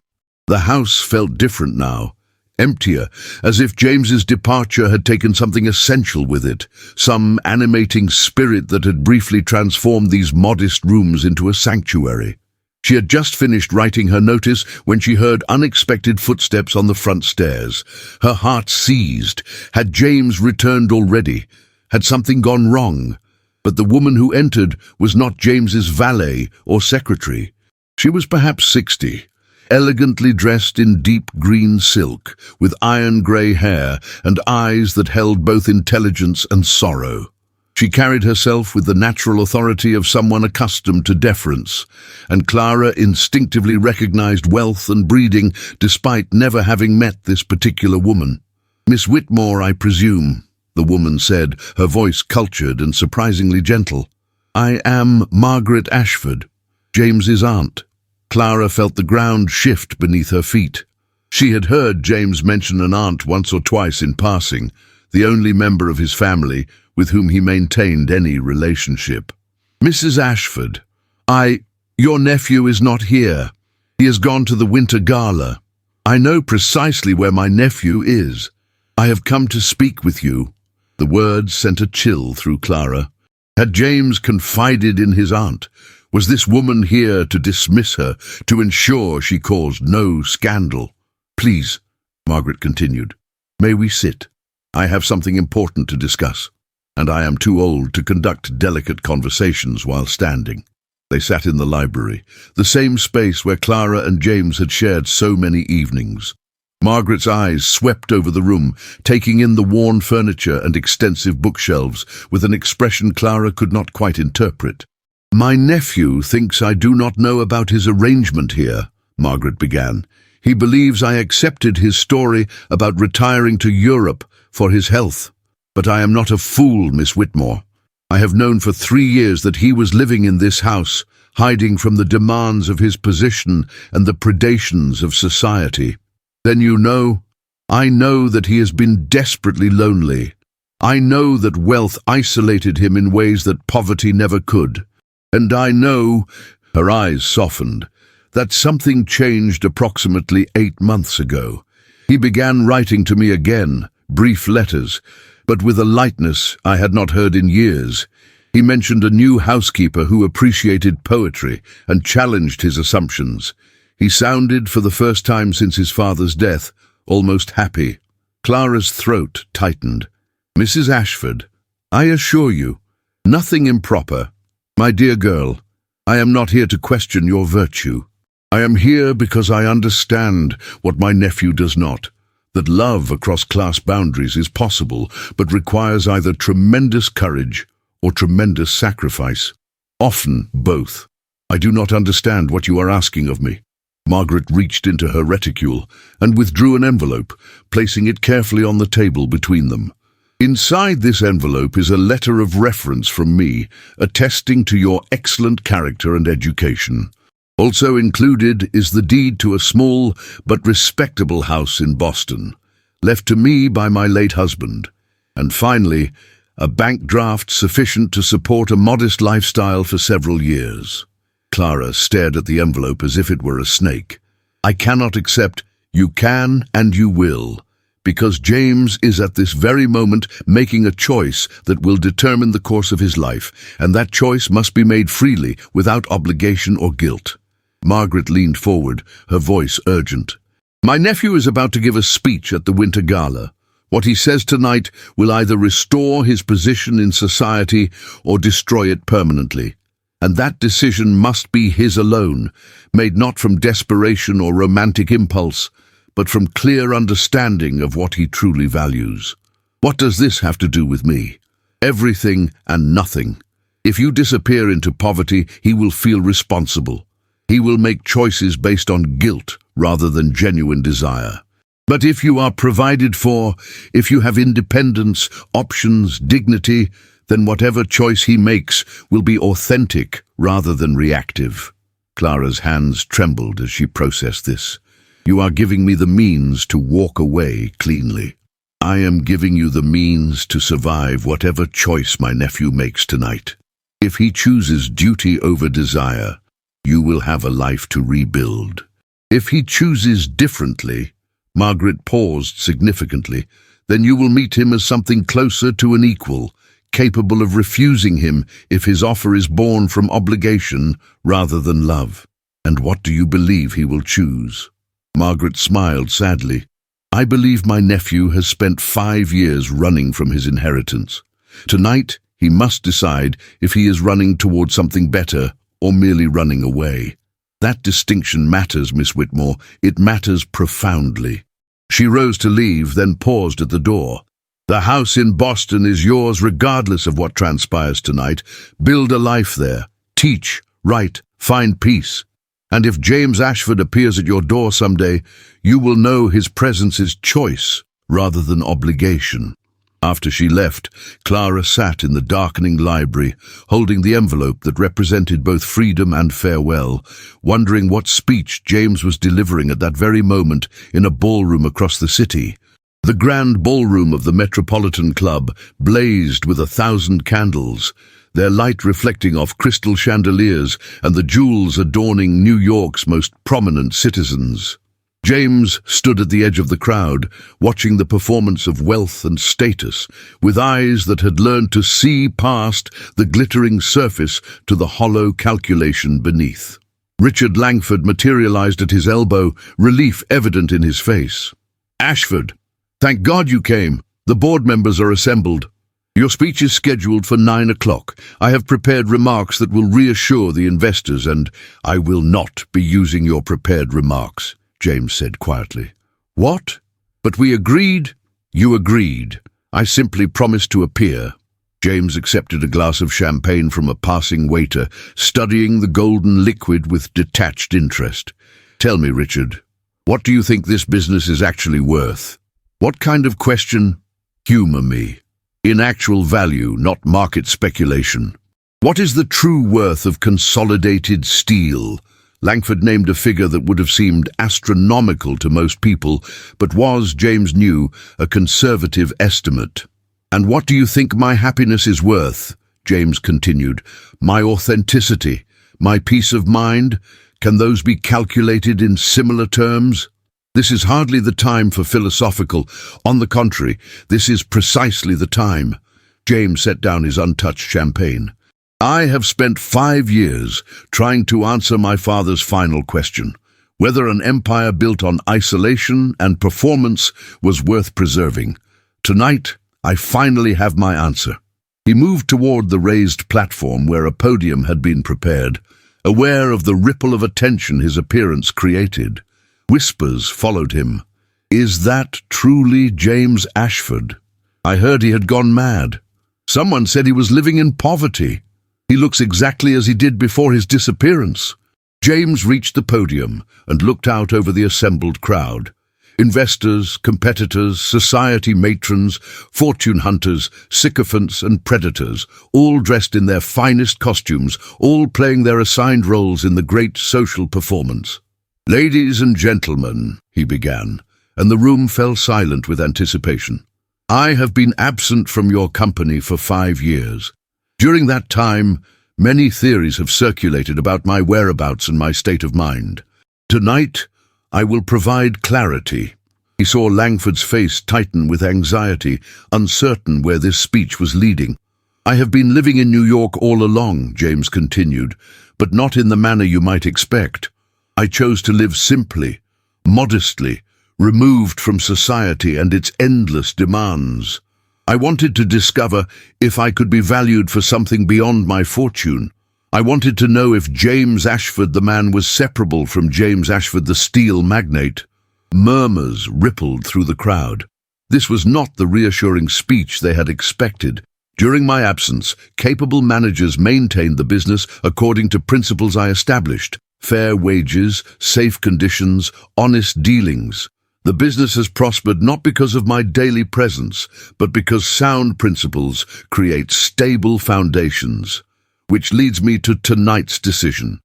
The house felt different now, emptier, as if James's departure had taken something essential with it, some animating spirit that had briefly transformed these modest rooms into a sanctuary. She had just finished writing her notice when she heard unexpected footsteps on the front stairs. Her heart seized. Had James returned already? Had something gone wrong? But the woman who entered was not James's valet or secretary. She was perhaps 60, elegantly dressed in deep green silk, with iron-grey hair and eyes that held both intelligence and sorrow. She carried herself with the natural authority of someone accustomed to deference, and Clara instinctively recognized wealth and breeding despite never having met this particular woman. "Miss Whitmore, I presume," the woman said, her voice cultured and surprisingly gentle. "I am Margaret Ashford, James's aunt." Clara felt the ground shift beneath her feet. She had heard James mention an aunt once or twice in passing, the only member of his family with whom he maintained any relationship. "Mrs. Ashford, your nephew is not here. He has gone to the winter gala. I know precisely where my nephew is. I have come to speak with you." The words sent a chill through Clara. Had James confided in his aunt? Was this woman here to dismiss her, to ensure she caused no scandal? "Please," Margaret continued, "may we sit? I have something important to discuss, and I am too old to conduct delicate conversations while standing." They sat in the library, the same space where Clara and James had shared so many evenings. Margaret's eyes swept over the room, taking in the worn furniture and extensive bookshelves with an expression Clara could not quite interpret. "My nephew thinks I do not know about his arrangement here," Margaret began. "He believes I accepted his story about retiring to Europe for his health. But I am not a fool, Miss Whitmore. I have known for 3 years that he was living in this house, hiding from the demands of his position and the predations of society. Then I know that he has been desperately lonely. I know that wealth isolated him in ways that poverty never could. And I know," her eyes softened, "that something changed approximately 8 months ago. He began writing to me again, brief letters, but with a lightness I had not heard in years. He mentioned a new housekeeper who appreciated poetry and challenged his assumptions. He sounded, for the first time since his father's death, almost happy." Clara's throat tightened. "Mrs. Ashford, I assure you, nothing improper. My dear girl, I am not here to question your virtue. I am here because I understand what my nephew does not, that love across class boundaries is possible, but requires either tremendous courage or tremendous sacrifice. Often both. I do not understand what you are asking of me." Margaret reached into her reticule and withdrew an envelope, placing it carefully on the table between them. "Inside this envelope is a letter of reference from me, attesting to your excellent character and education. Also included is the deed to a small but respectable house in Boston, left to me by my late husband. And finally, a bank draft sufficient to support a modest lifestyle for several years." Clara stared at the envelope as if it were a snake. "I cannot accept." "You can and you will, because James is at this very moment making a choice that will determine the course of his life, and that choice must be made freely, without obligation or guilt." Margaret leaned forward, her voice urgent. "My nephew is about to give a speech at the winter gala. What he says tonight will either restore his position in society or destroy it permanently. And that decision must be his alone, made not from desperation or romantic impulse, but from clear understanding of what he truly values. What does this have to do with me? Everything and nothing. If you disappear into poverty, he will feel responsible. He will make choices based on guilt rather than genuine desire. But if you are provided for, if you have independence, options, dignity, then whatever choice he makes will be authentic rather than reactive. Clara's hands trembled as she processed this. You are giving me the means to walk away cleanly. I am giving you the means to survive whatever choice my nephew makes tonight. If he chooses duty over desire, you will have a life to rebuild. If he chooses differently, Margaret paused significantly, then you will meet him as something closer to an equal, capable of refusing him if his offer is born from obligation rather than love. And what do you believe he will choose? Margaret smiled sadly. I believe my nephew has spent 5 years running from his inheritance. Tonight, he must decide if he is running toward something better or merely running away. That distinction matters, Miss Whitmore. It matters profoundly. She rose to leave, then paused at the door. The house in Boston is yours regardless of what transpires tonight. Build a life there. Teach, write, find peace. And if James Ashford appears at your door someday, you will know his presence is choice rather than obligation. After she left, Clara sat in the darkening library, holding the envelope that represented both freedom and farewell, wondering what speech James was delivering at that very moment in a ballroom across the city. The grand ballroom of the Metropolitan Club blazed with 1,000 candles, their light reflecting off crystal chandeliers and the jewels adorning New York's most prominent citizens. James stood at the edge of the crowd, watching the performance of wealth and status, with eyes that had learned to see past the glittering surface to the hollow calculation beneath. Richard Langford materialized at his elbow, relief evident in his face. Ashford, thank God you came. The board members are assembled. Your speech is scheduled for 9 o'clock. I have prepared remarks that will reassure the investors, and I will not be using your prepared remarks, James said quietly. What? But we agreed. You agreed. I simply promised to appear. James accepted a glass of champagne from a passing waiter, studying the golden liquid with detached interest. Tell me, Richard, what do you think this business is actually worth? What kind of question? Humor me. In actual value, not market speculation. What is the true worth of Consolidated Steel? Langford named a figure that would have seemed astronomical to most people, but was, James knew, a conservative estimate. And what do you think my happiness is worth? James continued. My authenticity, my peace of mind, can those be calculated in similar terms? This is hardly the time for philosophical. On the contrary, this is precisely the time. James set down his untouched champagne. I have spent 5 years trying to answer my father's final question, whether an empire built on isolation and performance was worth preserving. Tonight, I finally have my answer. He moved toward the raised platform where a podium had been prepared, aware of the ripple of attention his appearance created. Whispers followed him. Is that truly James Ashford? I heard he had gone mad. Someone said he was living in poverty. He looks exactly as he did before his disappearance. James reached the podium and looked out over the assembled crowd. Investors, competitors, society matrons, fortune hunters, sycophants and predators, all dressed in their finest costumes, all playing their assigned roles in the great social performance. Ladies and gentlemen, he began, and the room fell silent with anticipation. I have been absent from your company for 5 years. During that time, many theories have circulated about my whereabouts and my state of mind. Tonight, I will provide clarity. He saw Langford's face tighten with anxiety, uncertain where this speech was leading. I have been living in New York all along, James continued, but not in the manner you might expect. I chose to live simply, modestly, removed from society and its endless demands. I wanted to discover if I could be valued for something beyond my fortune. I wanted to know if James Ashford the man was separable from James Ashford the steel magnate. Murmurs rippled through the crowd. This was not the reassuring speech they had expected. During my absence, capable managers maintained the business according to principles I established. Fair wages, safe conditions, honest dealings. The business has prospered not because of my daily presence, but because sound principles create stable foundations. Which leads me to tonight's decision.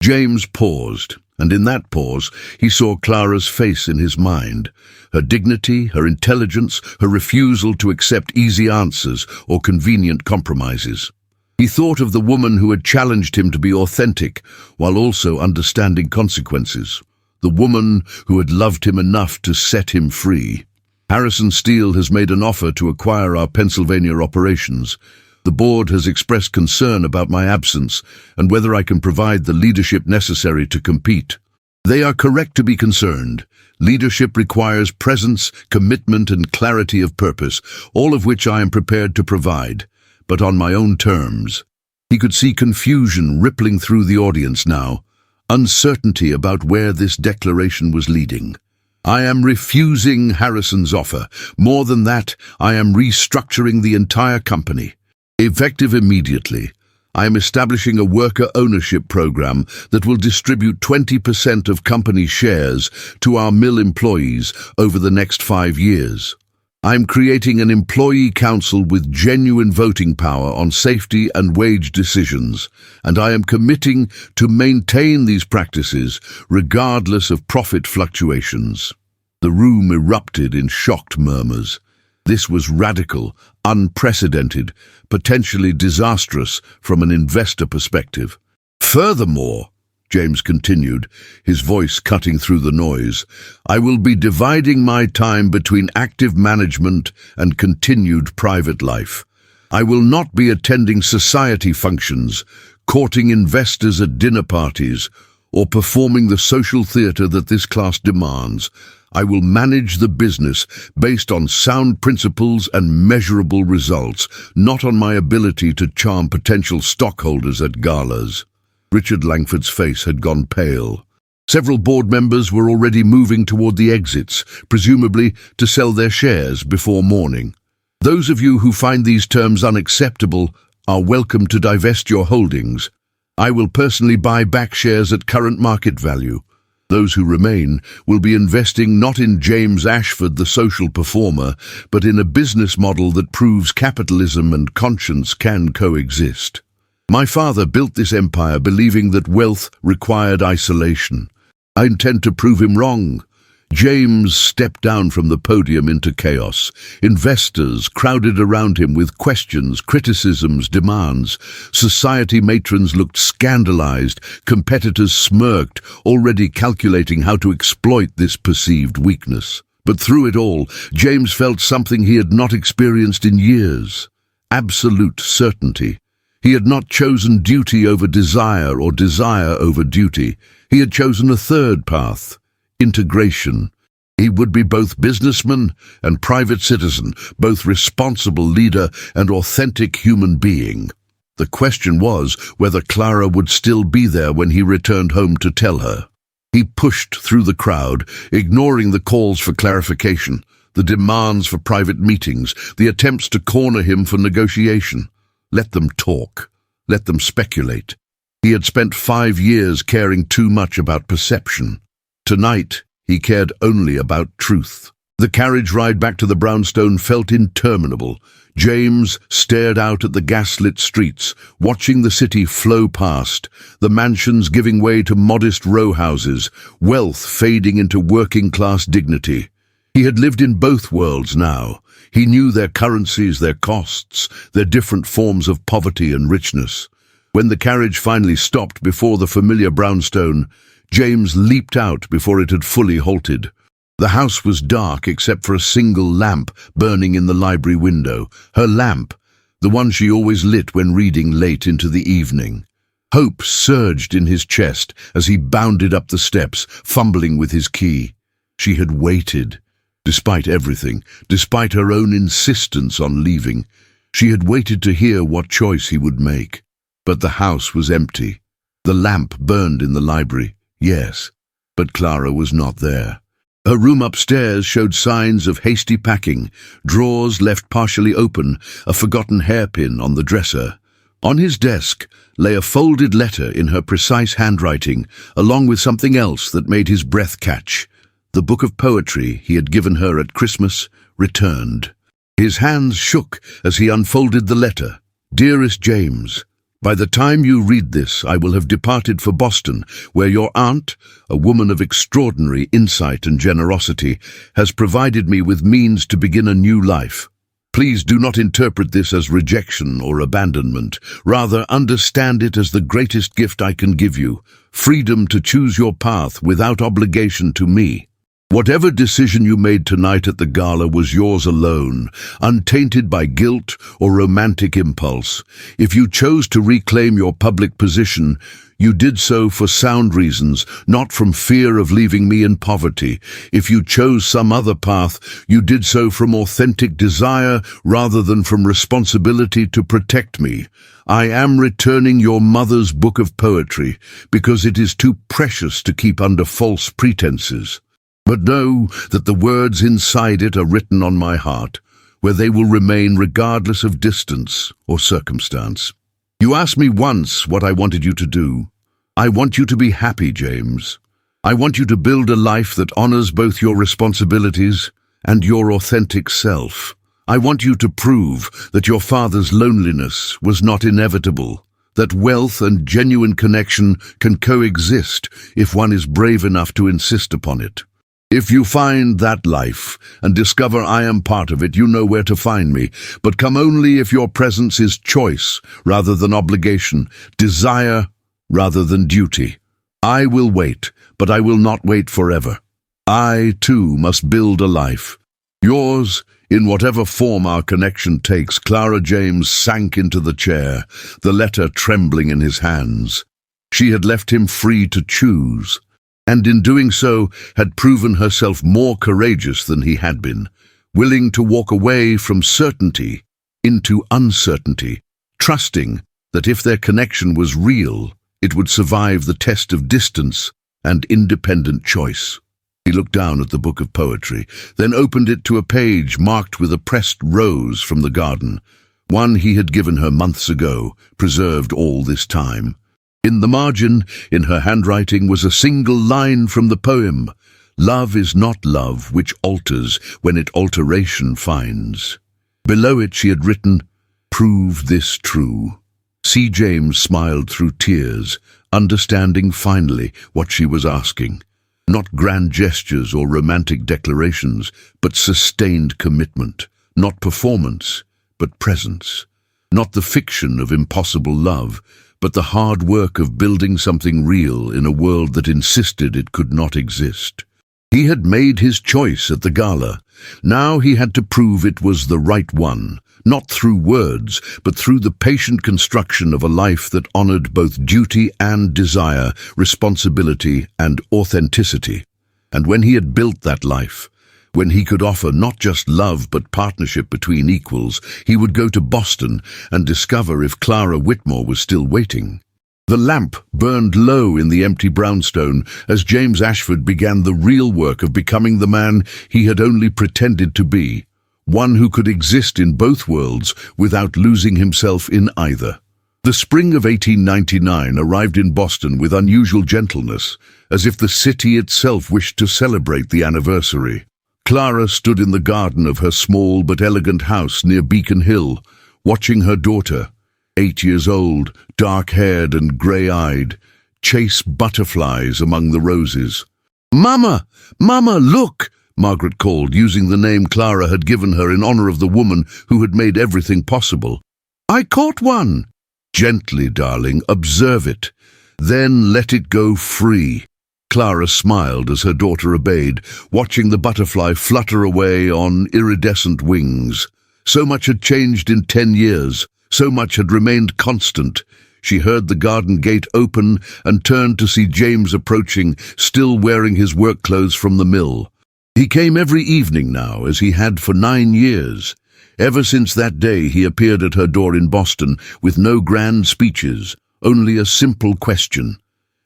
James paused, and in that pause he saw Clara's face in his mind. Her dignity, her intelligence, her refusal to accept easy answers or convenient compromises. He thought of the woman who had challenged him to be authentic, while also understanding consequences. The woman who had loved him enough to set him free. Harrison Steele has made an offer to acquire our Pennsylvania operations. The board has expressed concern about my absence and whether I can provide the leadership necessary to compete. They are correct to be concerned. Leadership requires presence, commitment, and clarity of purpose, all of which I am prepared to provide, but on my own terms. He could see confusion rippling through the audience now, uncertainty about where this declaration was leading. I am refusing Harrison's offer. More than that, I am restructuring the entire company. Effective immediately, I am establishing a worker ownership program that will distribute 20% of company shares to our mill employees over the next 5 years. I am creating an employee council with genuine voting power on safety and wage decisions, and I am committing to maintain these practices regardless of profit fluctuations. The room erupted in shocked murmurs. This was radical, unprecedented, potentially disastrous from an investor perspective. Furthermore, James continued, his voice cutting through the noise, I will be dividing my time between active management and continued private life. I will not be attending society functions, courting investors at dinner parties, or performing the social theatre that this class demands. I will manage the business based on sound principles and measurable results, not on my ability to charm potential stockholders at galas. Richard Langford's face had gone pale. Several board members were already moving toward the exits, presumably to sell their shares before morning. Those of you who find these terms unacceptable are welcome to divest your holdings. I will personally buy back shares at current market value. Those who remain will be investing not in James Ashford, the social performer, but in a business model that proves capitalism and conscience can coexist. My father built this empire believing that wealth required isolation. I intend to prove him wrong. James stepped down from the podium into chaos. Investors crowded around him with questions, criticisms, demands. Society matrons looked scandalized. Competitors smirked, already calculating how to exploit this perceived weakness. But through it all, James felt something he had not experienced in years. Absolute certainty. He had not chosen duty over desire or desire over duty. He had chosen a third path. Integration. He would be both businessman and private citizen, both responsible leader and authentic human being. The question was whether Clara would still be there when he returned home to tell her. He pushed through the crowd, ignoring the calls for clarification, the demands for private meetings, the attempts to corner him for negotiation. Let them talk. Let them speculate. He had spent 5 years caring too much about perception. Tonight, he cared only about truth. The carriage ride back to the brownstone felt interminable. James stared out at the gaslit streets, watching the city flow past, the mansions giving way to modest row houses, wealth fading into working-class dignity. He had lived in both worlds now. He knew their currencies, their costs, their different forms of poverty and richness. When the carriage finally stopped before the familiar brownstone, James leaped out before it had fully halted. The house was dark except for a single lamp burning in the library window. Her lamp, the one she always lit when reading late into the evening. Hope surged in his chest as he bounded up the steps, fumbling with his key. She had waited. Despite everything, despite her own insistence on leaving, she had waited to hear what choice he would make. But the house was empty. The lamp burned in the library. Yes, but Clara was not there. Her room upstairs showed signs of hasty packing, drawers left partially open, a forgotten hairpin on the dresser. On his desk lay a folded letter in her precise handwriting, along with something else that made his breath catch. The book of poetry he had given her at Christmas returned. His hands shook as he unfolded the letter. "Dearest James, by the time you read this, I will have departed for Boston, where your aunt, a woman of extraordinary insight and generosity, has provided me with means to begin a new life. Please do not interpret this as rejection or abandonment. Rather, understand it as the greatest gift I can give you, freedom to choose your path without obligation to me. Whatever decision you made tonight at the gala was yours alone, untainted by guilt or romantic impulse. If you chose to reclaim your public position, you did so for sound reasons, not from fear of leaving me in poverty. If you chose some other path, you did so from authentic desire rather than from responsibility to protect me. I am returning your mother's book of poetry because it is too precious to keep under false pretenses. But know that the words inside it are written on my heart, where they will remain regardless of distance or circumstance. You asked me once what I wanted you to do. I want you to be happy, James. I want you to build a life that honors both your responsibilities and your authentic self. I want you to prove that your father's loneliness was not inevitable, that wealth and genuine connection can coexist if one is brave enough to insist upon it. If you find that life and discover I am part of it, you know where to find me, but come only if your presence is choice rather than obligation, desire rather than duty. I will wait, but I will not wait forever. I, too, must build a life. Yours, in whatever form our connection takes." Clara James sank into the chair, the letter trembling in his hands. She had left him free to choose, and in doing so had proven herself more courageous than he had been, willing to walk away from certainty into uncertainty, trusting that if their connection was real, it would survive the test of distance and independent choice. He looked down at the book of poetry, then opened it to a page marked with a pressed rose from the garden, one he had given her months ago, preserved all this time. In the margin, in her handwriting, was a single line from the poem, "Love is not love which alters when it alteration finds." Below it she had written, "Prove this true." C. James smiled through tears, understanding finally what she was asking. Not grand gestures or romantic declarations, but sustained commitment. Not performance, but presence. Not the fiction of impossible love, but the hard work of building something real in a world that insisted it could not exist. He had made his choice at the gala. Now he had to prove it was the right one, not through words, but through the patient construction of a life that honored both duty and desire, responsibility and authenticity. And when he had built that life, when he could offer not just love but partnership between equals, he would go to Boston and discover if Clara Whitmore was still waiting. The lamp burned low in the empty brownstone as James Ashford began the real work of becoming the man he had only pretended to be, one who could exist in both worlds without losing himself in either. The spring of 1899 arrived in Boston with unusual gentleness, as if the city itself wished to celebrate the anniversary. Clara stood in the garden of her small but elegant house near Beacon Hill, watching her daughter, 8 years old, dark-haired and grey-eyed, chase butterflies among the roses. "Mama! Mama, look!" Margaret called, using the name Clara had given her in honor of the woman who had made everything possible. "I caught one." "Gently, darling, observe it. Then let it go free." Clara smiled as her daughter obeyed, watching the butterfly flutter away on iridescent wings. So much had changed in 10 years. So much had remained constant. She heard the garden gate open and turned to see James approaching, still wearing his work clothes from the mill. He came every evening now, as he had for 9 years. Ever since that day he appeared at her door in Boston with no grand speeches, only a simple question.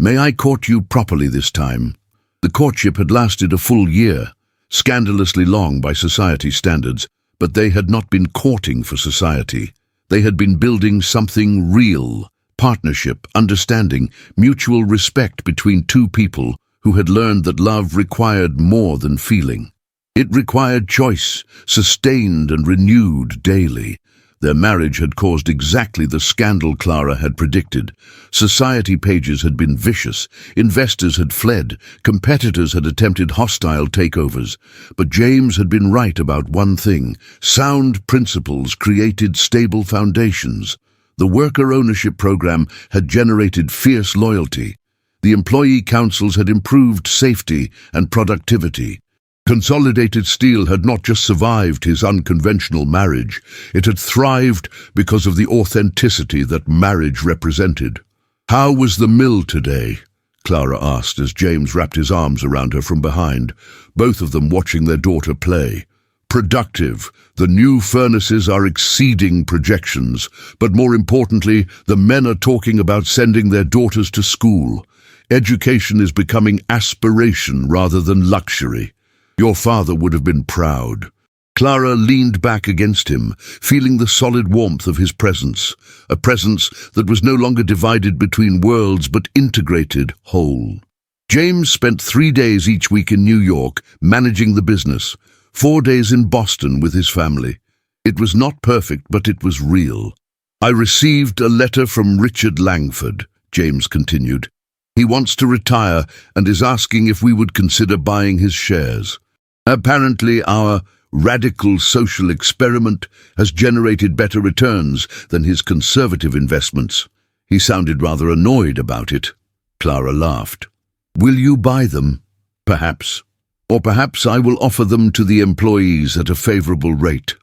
"May I court you properly this time?" The courtship had lasted a full year, scandalously long by society standards, but they had not been courting for society. They had been building something real: partnership, understanding, mutual respect between two people who had learned that love required more than feeling. It required choice, sustained and renewed daily. Their marriage had caused exactly the scandal Clara had predicted. Society pages had been vicious, investors had fled, competitors had attempted hostile takeovers. But James had been right about one thing: sound principles created stable foundations. The worker ownership program had generated fierce loyalty. The employee councils had improved safety and productivity. Consolidated Steel had not just survived his unconventional marriage, it had thrived because of the authenticity that marriage represented. "How was the mill today?" Clara asked as James wrapped his arms around her from behind, both of them watching their daughter play. "Productive. The new furnaces are exceeding projections, but more importantly, the men are talking about sending their daughters to school. Education is becoming aspiration rather than luxury. Your father would have been proud." Clara leaned back against him, feeling the solid warmth of his presence, a presence that was no longer divided between worlds but integrated whole. James spent 3 days each week in New York managing the business, 4 days in Boston with his family. It was not perfect, but it was real. "I received a letter from Richard Langford," James continued. "He wants to retire and is asking if we would consider buying his shares. Apparently, our radical social experiment has generated better returns than his conservative investments." He sounded rather annoyed about it. Clara laughed. "Will you buy them? Perhaps. Or perhaps I will offer them to the employees at a favorable rate.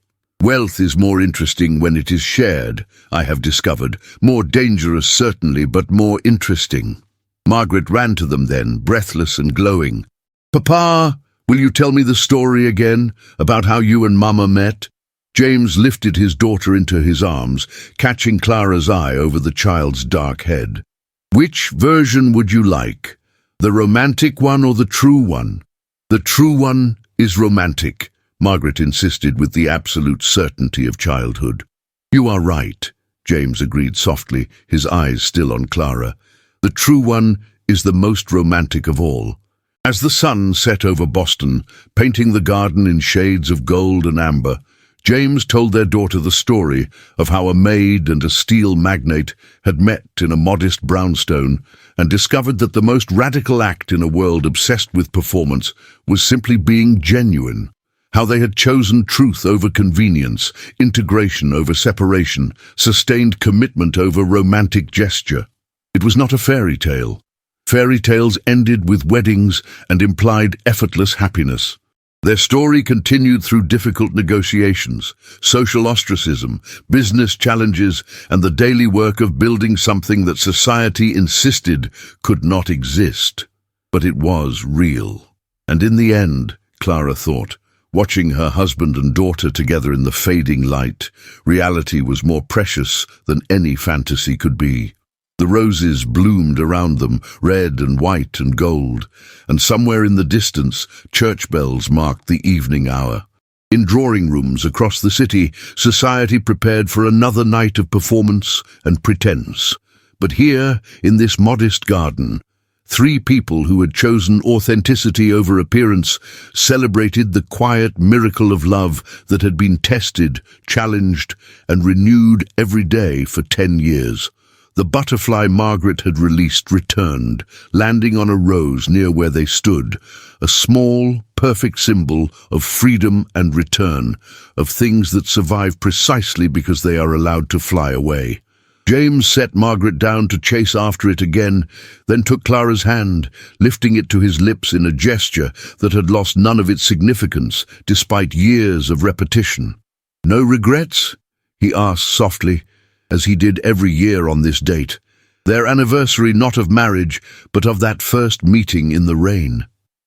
Wealth is more interesting when it is shared, I have discovered. More dangerous, certainly, but more interesting." Margaret ran to them then, breathless and glowing. "Papa, will you tell me the story again, about how you and Mama met?" James lifted his daughter into his arms, catching Clara's eye over the child's dark head. "Which version would you like? The romantic one or the true one?" "The true one is romantic," Margaret insisted with the absolute certainty of childhood. "You are right," James agreed softly, his eyes still on Clara. "The true one is the most romantic of all." As the sun set over Boston, painting the garden in shades of gold and amber, James told their daughter the story of how a maid and a steel magnate had met in a modest brownstone and discovered that the most radical act in a world obsessed with performance was simply being genuine. How they had chosen truth over convenience, integration over separation, sustained commitment over romantic gesture. It was not a fairy tale. Fairy tales ended with weddings and implied effortless happiness. Their story continued through difficult negotiations, social ostracism, business challenges, and the daily work of building something that society insisted could not exist. But it was real. And in the end, Clara thought, watching her husband and daughter together in the fading light, reality was more precious than any fantasy could be. The roses bloomed around them, red and white and gold, and somewhere in the distance, church bells marked the evening hour. In drawing rooms across the city, society prepared for another night of performance and pretense. But here, in this modest garden, 3 people who had chosen authenticity over appearance celebrated the quiet miracle of love that had been tested, challenged, and renewed every day for 10 years. The butterfly Margaret had released returned, landing on a rose near where they stood, a small, perfect symbol of freedom and return, of things that survive precisely because they are allowed to fly away. James set Margaret down to chase after it again, then took Clara's hand, lifting it to his lips in a gesture that had lost none of its significance, despite years of repetition. "No regrets?" he asked softly, as he did every year on this date, their anniversary not of marriage, but of that first meeting in the rain.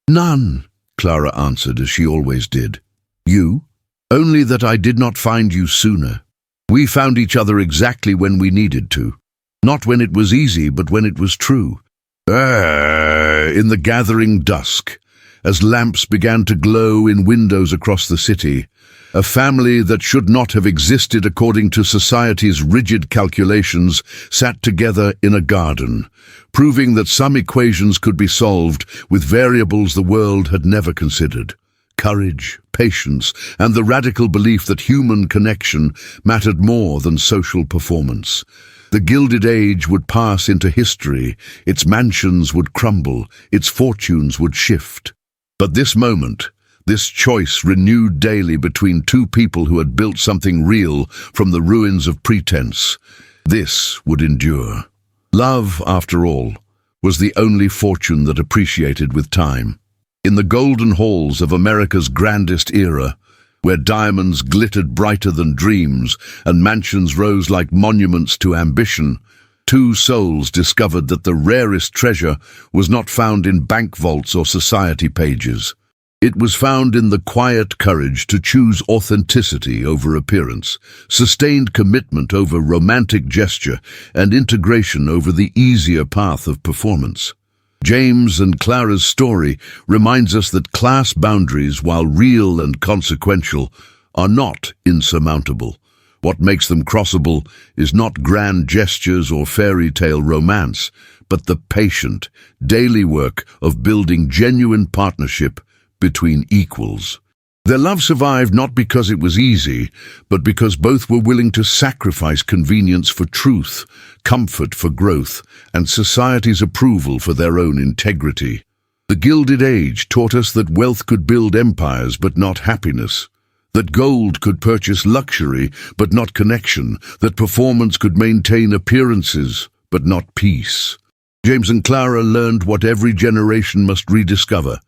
"None," Clara answered, as she always did. "You? Only that I did not find you sooner. We found each other exactly when we needed to. Not when it was easy, but when it was true." In the gathering dusk, as lamps began to glow in windows across the city, A family that should not have existed according to society's rigid calculations sat together in a garden, proving that some equations could be solved with variables the world had never considered. Courage, patience, and the radical belief that human connection mattered more than social performance. The Gilded Age would pass into history, its mansions would crumble, its fortunes would shift. But this moment, this choice renewed daily between two people who had built something real from the ruins of pretense, this would endure. Love, after all, was the only fortune that appreciated with time. In the golden halls of America's grandest era, where diamonds glittered brighter than dreams and mansions rose like monuments to ambition, two souls discovered that the rarest treasure was not found in bank vaults or society pages. It was found in the quiet courage to choose authenticity over appearance, sustained commitment over romantic gesture, and integration over the easier path of performance. James and Clara's story reminds us that class boundaries, while real and consequential, are not insurmountable. What makes them crossable is not grand gestures or fairy tale romance, but the patient, daily work of building genuine partnership between equals. Their love survived not because it was easy, but because both were willing to sacrifice convenience for truth, comfort for growth, and society's approval for their own integrity. The Gilded Age taught us that wealth could build empires but not happiness, that gold could purchase luxury but not connection, that performance could maintain appearances but not peace. James and Clara learned what every generation must rediscover,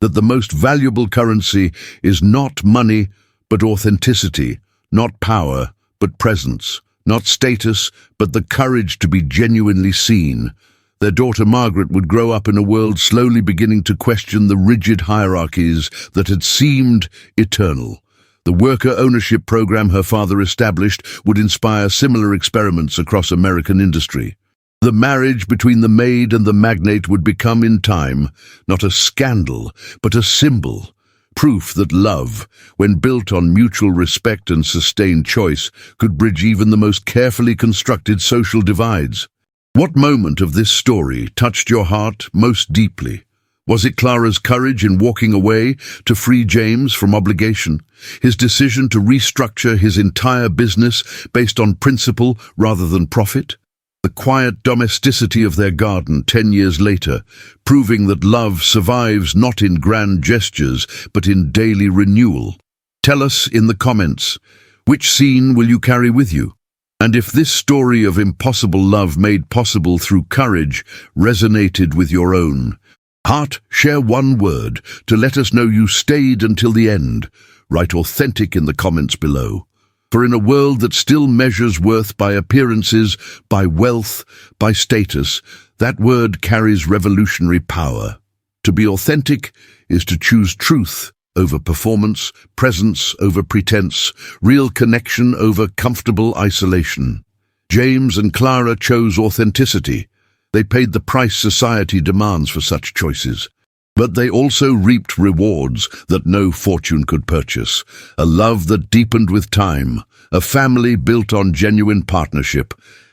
that the most valuable currency is not money, but authenticity, not power, but presence, not status, but the courage to be genuinely seen. Their daughter Margaret would grow up in a world slowly beginning to question the rigid hierarchies that had seemed eternal. The worker ownership program her father established would inspire similar experiments across American industry. The marriage between the Maid and the magnate would become in time not a scandal, but a symbol, proof that love, when built on mutual respect and sustained choice, could bridge even the most carefully constructed social divides. What moment of this story touched your heart most deeply? Was it Clara's courage in walking away to free James from obligation, his decision to restructure his entire business based on principle rather than profit? The quiet domesticity of their garden 10 years later, proving that love survives not in grand gestures, but in daily renewal. Tell us in the comments, which scene will you carry with you? And if this story of impossible love made possible through courage resonated with your own. Heart, share one word to let us know you stayed until the end. Write authentic in the comments below. For in a world that still measures worth by appearances, by wealth, by status, that word carries revolutionary power. To be authentic is to choose truth over performance, presence over pretense, real connection over comfortable isolation. James and Clara chose authenticity. They paid the price society demands for such choices. But they also reaped rewards that no fortune could purchase, a love that deepened with time, a family built on genuine partnership,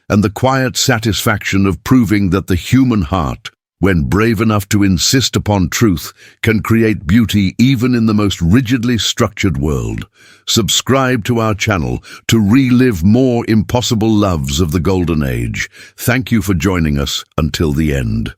and the quiet satisfaction of proving that the human heart, when brave enough to insist upon truth, can create beauty even in the most rigidly structured world. Subscribe to our channel to relive more impossible loves of the Golden Age. Thank you for joining us until the end.